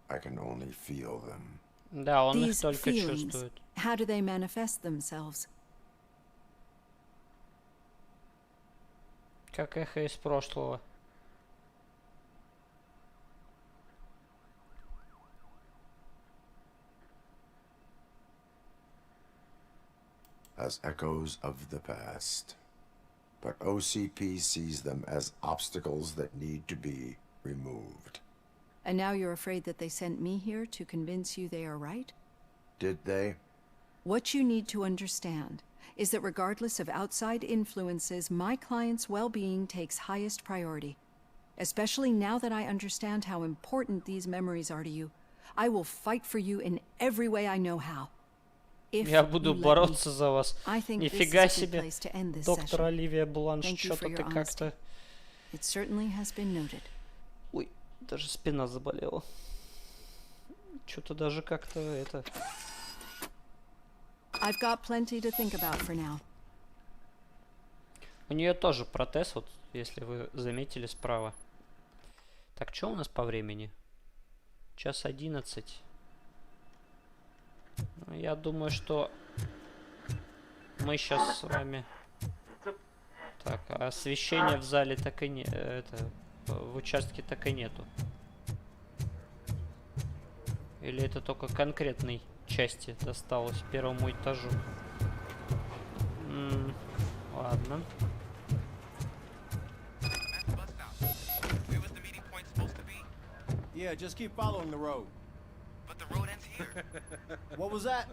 I can only feel them. Да, он их These только feelings, чувствует. how do they manifest themselves? Как эхо из прошлого. As echoes of the past. But OCP sees them as obstacles that need to be removed. And now you're afraid that they sent me here to convince you they are right? Did they? What you need to understand is that regardless of outside influences, my client's well-being takes highest priority. Especially now that I understand how important these memories are to you. I will fight for you in every way I know how. Я буду бороться за вас. Нифига себе. Доктор Оливия Бланш, что-то ты как-то... Ой, даже спина заболела. Что-то даже как-то это... I've got plenty to think about for now. У нее тоже протез, вот, если вы заметили справа. Так, что у нас по времени? Час 11. Я думаю, что мы сейчас с вами... Так, а освещения в зале так и не... Это... В участке так и нету. Или это только конкретной части досталось первому этажу? Ладно. Yeah, just keep following the road. But the road ends here. What was that?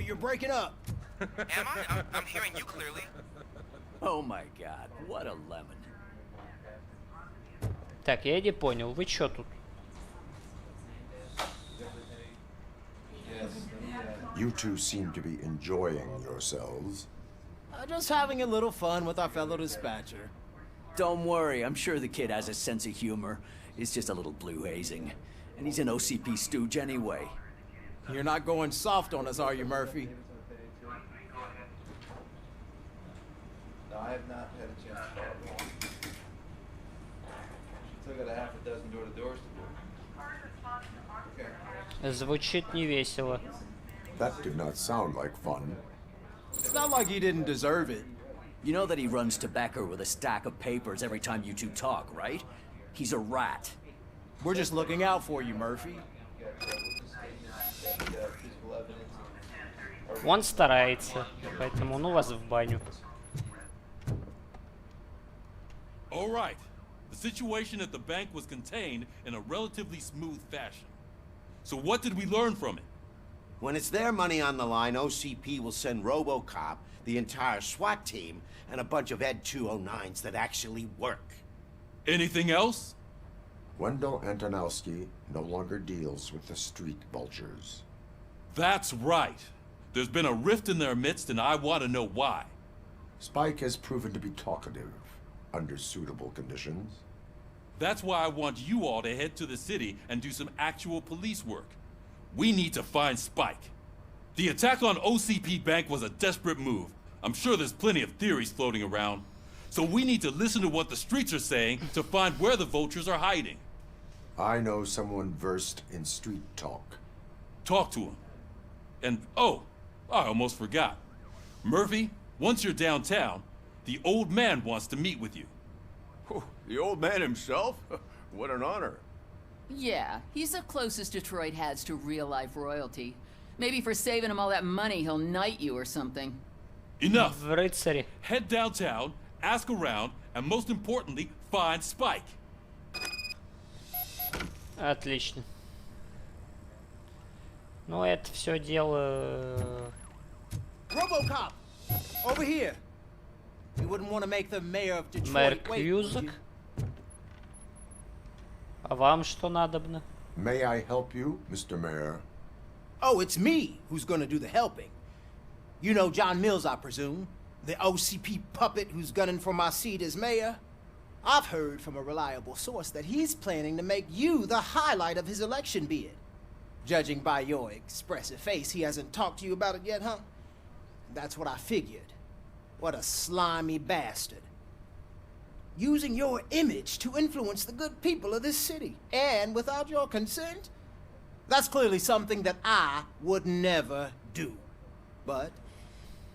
You're breaking up. Am I? I'm hearing you clearly. Oh my god, what a lemon. Так, я не понял, вы чё тут? You two seem to be enjoying yourselves. Just having a little fun with our fellow dispatcher. Don't worry, I'm sure the kid has a sense of humor. It's just a little blue hazing. And he's an OCP stooge anyway. You're not going soft on us, are you, Murphy? No, I have not had a chance to follow along. Still got a half a dozen door-to-doors to do. Okay. Звучит невесело. That did not sound like fun. It's not like he didn't deserve it. You know that he runs tobacco with a stack of papers every time you two talk, right? He's a rat. We're just looking out for you, Murphy. Он старается, поэтому ну вас в баню. All right. The situation at the bank was contained in a relatively smooth fashion. So what did we learn from it? When it's their money on the line, OCP will send Robocop, the entire SWAT team, and a bunch of Ed 209s that actually work. Anything else? Wendell Antonowski no longer deals with the street vultures. That's right. There's been a rift in their midst, and I want to know why. Spike has proven to be talkative under suitable conditions. That's why I want you all to head to the city and do some actual police work. We need to find Spike. The attack on OCP Bank was a desperate move. I'm sure there's plenty of theories floating around. So we need to listen to what the streets are saying to find where the vultures are hiding. I know someone versed in street talk. Talk to him. And, oh, I almost forgot. Murphy, once you're downtown, the old man wants to meet with you. Oh, the old man himself? What an honor. Yeah, he's the closest Detroit has to real-life royalty. Maybe for saving him all that money, he'll knight you or something. Enough. В рыцаре. Head downtown, ask around, and most importantly, find Spike. Отлично. Ну, это все дело... Robocop! Over here! You wouldn't want to make the mayor of Мэр Detroit wait, would Кьюзак. you? А вам что надобно? May I help you, Mr. Mayor? Oh, it's me who's gonna do the helping. You know John Mills, I presume? The OCP puppet who's gunning for my seat as mayor? I've heard from a reliable source that he's planning to make you the highlight of his election bid. Judging by your expressive face, he hasn't talked to you about it yet, huh? That's what I figured. What a slimy bastard. Using your image to influence the good people of this city, and without your consent? That's clearly something that I would never do. But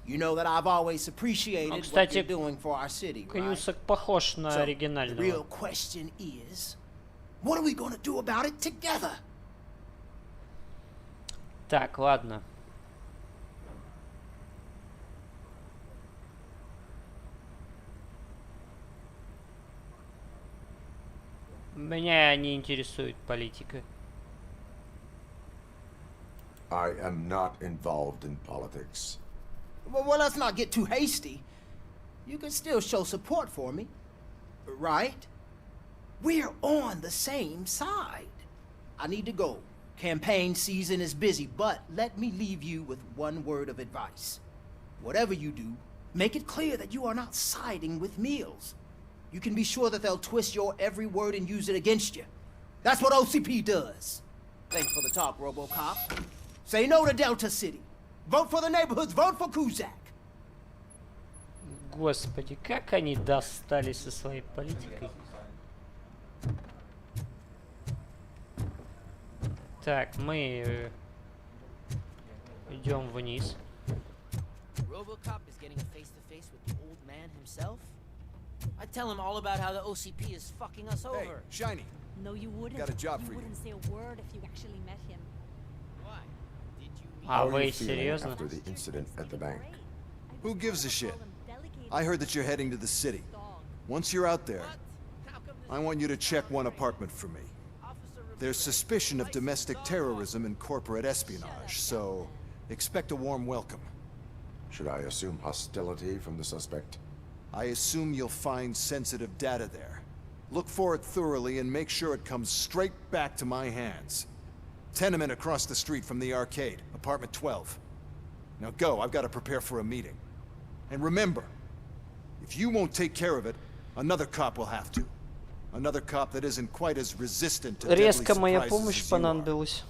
you know that I've always appreciated what Кстати, you're doing for our city, right? Кьюзак похож на So, the оригинального. real question is, what are we gonna do about it together? Так, ладно. Меня не интересует политика. I am not involved in politics. Well, let's not get too hasty. You can still show support for me, right? We're on the same side. I need to go. Campaign season is busy, but let me leave you with one word of advice. Whatever you do, make it clear that you are not siding with Mills. You can be sure that they'll twist your every word and use it against you. That's what OCP does. Thanks for the talk, Robocop. Say no to Delta City. Vote for the neighborhoods. Vote for Kuzak. Господи, как они достали со своей политикой. Так, мы идем вниз. Robocop is getting a face-to-face with the old man himself? I'd tell him all about how the OCP is fucking us over. Hey, Shiny. No, you wouldn't. Got a job You for you. wouldn't say a word if you actually met him. Why? Did you meet А How are вы you feeling серьезно? after the incident at the bank? Who gives a shit? I heard that you're heading to the city. Once you're out there, I want you to check one apartment for me. There's suspicion of domestic terrorism and corporate espionage, so expect a warm welcome. Should I assume hostility from the suspect? I assume you'll find sensitive data there. Look for it thoroughly and make sure it comes straight back to my hands. Tenement across the street from the arcade, apartment 12. Now go, I've got to prepare for a meeting. And remember, if you won't take care of it, another cop will have to. Another cop that isn't quite as resistant to deadly Резко моя surprises помощь as you are. понадобилась.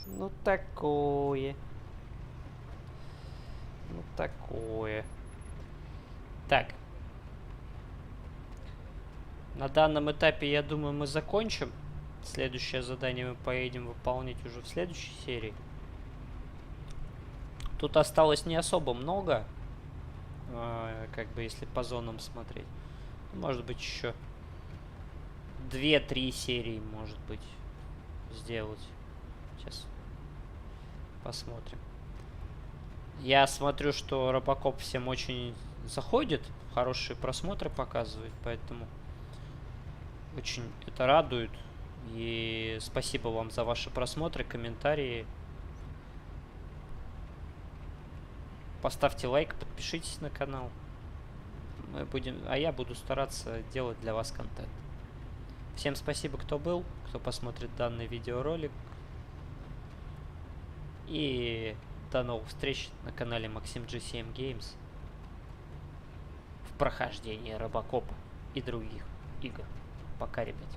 Ну такое. Ну такое. Так. На данном этапе, я думаю, мы закончим. Следующее задание мы поедем выполнять уже в следующей серии. Тут осталось не особо много. Как бы, если по зонам смотреть. Может быть, еще 2-3 серии, может быть, сделать. Сейчас посмотрим. Я смотрю, что Robocop всем очень заходит. Хорошие просмотры показывает, поэтому очень это радует. И спасибо вам за ваши просмотры, комментарии. Поставьте лайк, подпишитесь на канал. Мы будем, а я буду стараться делать для вас контент. Всем спасибо, кто был, кто посмотрит данный видеоролик. И до новых встреч на канале Максим G7 Games в прохождении Робокопа и других игр. Пока, ребят.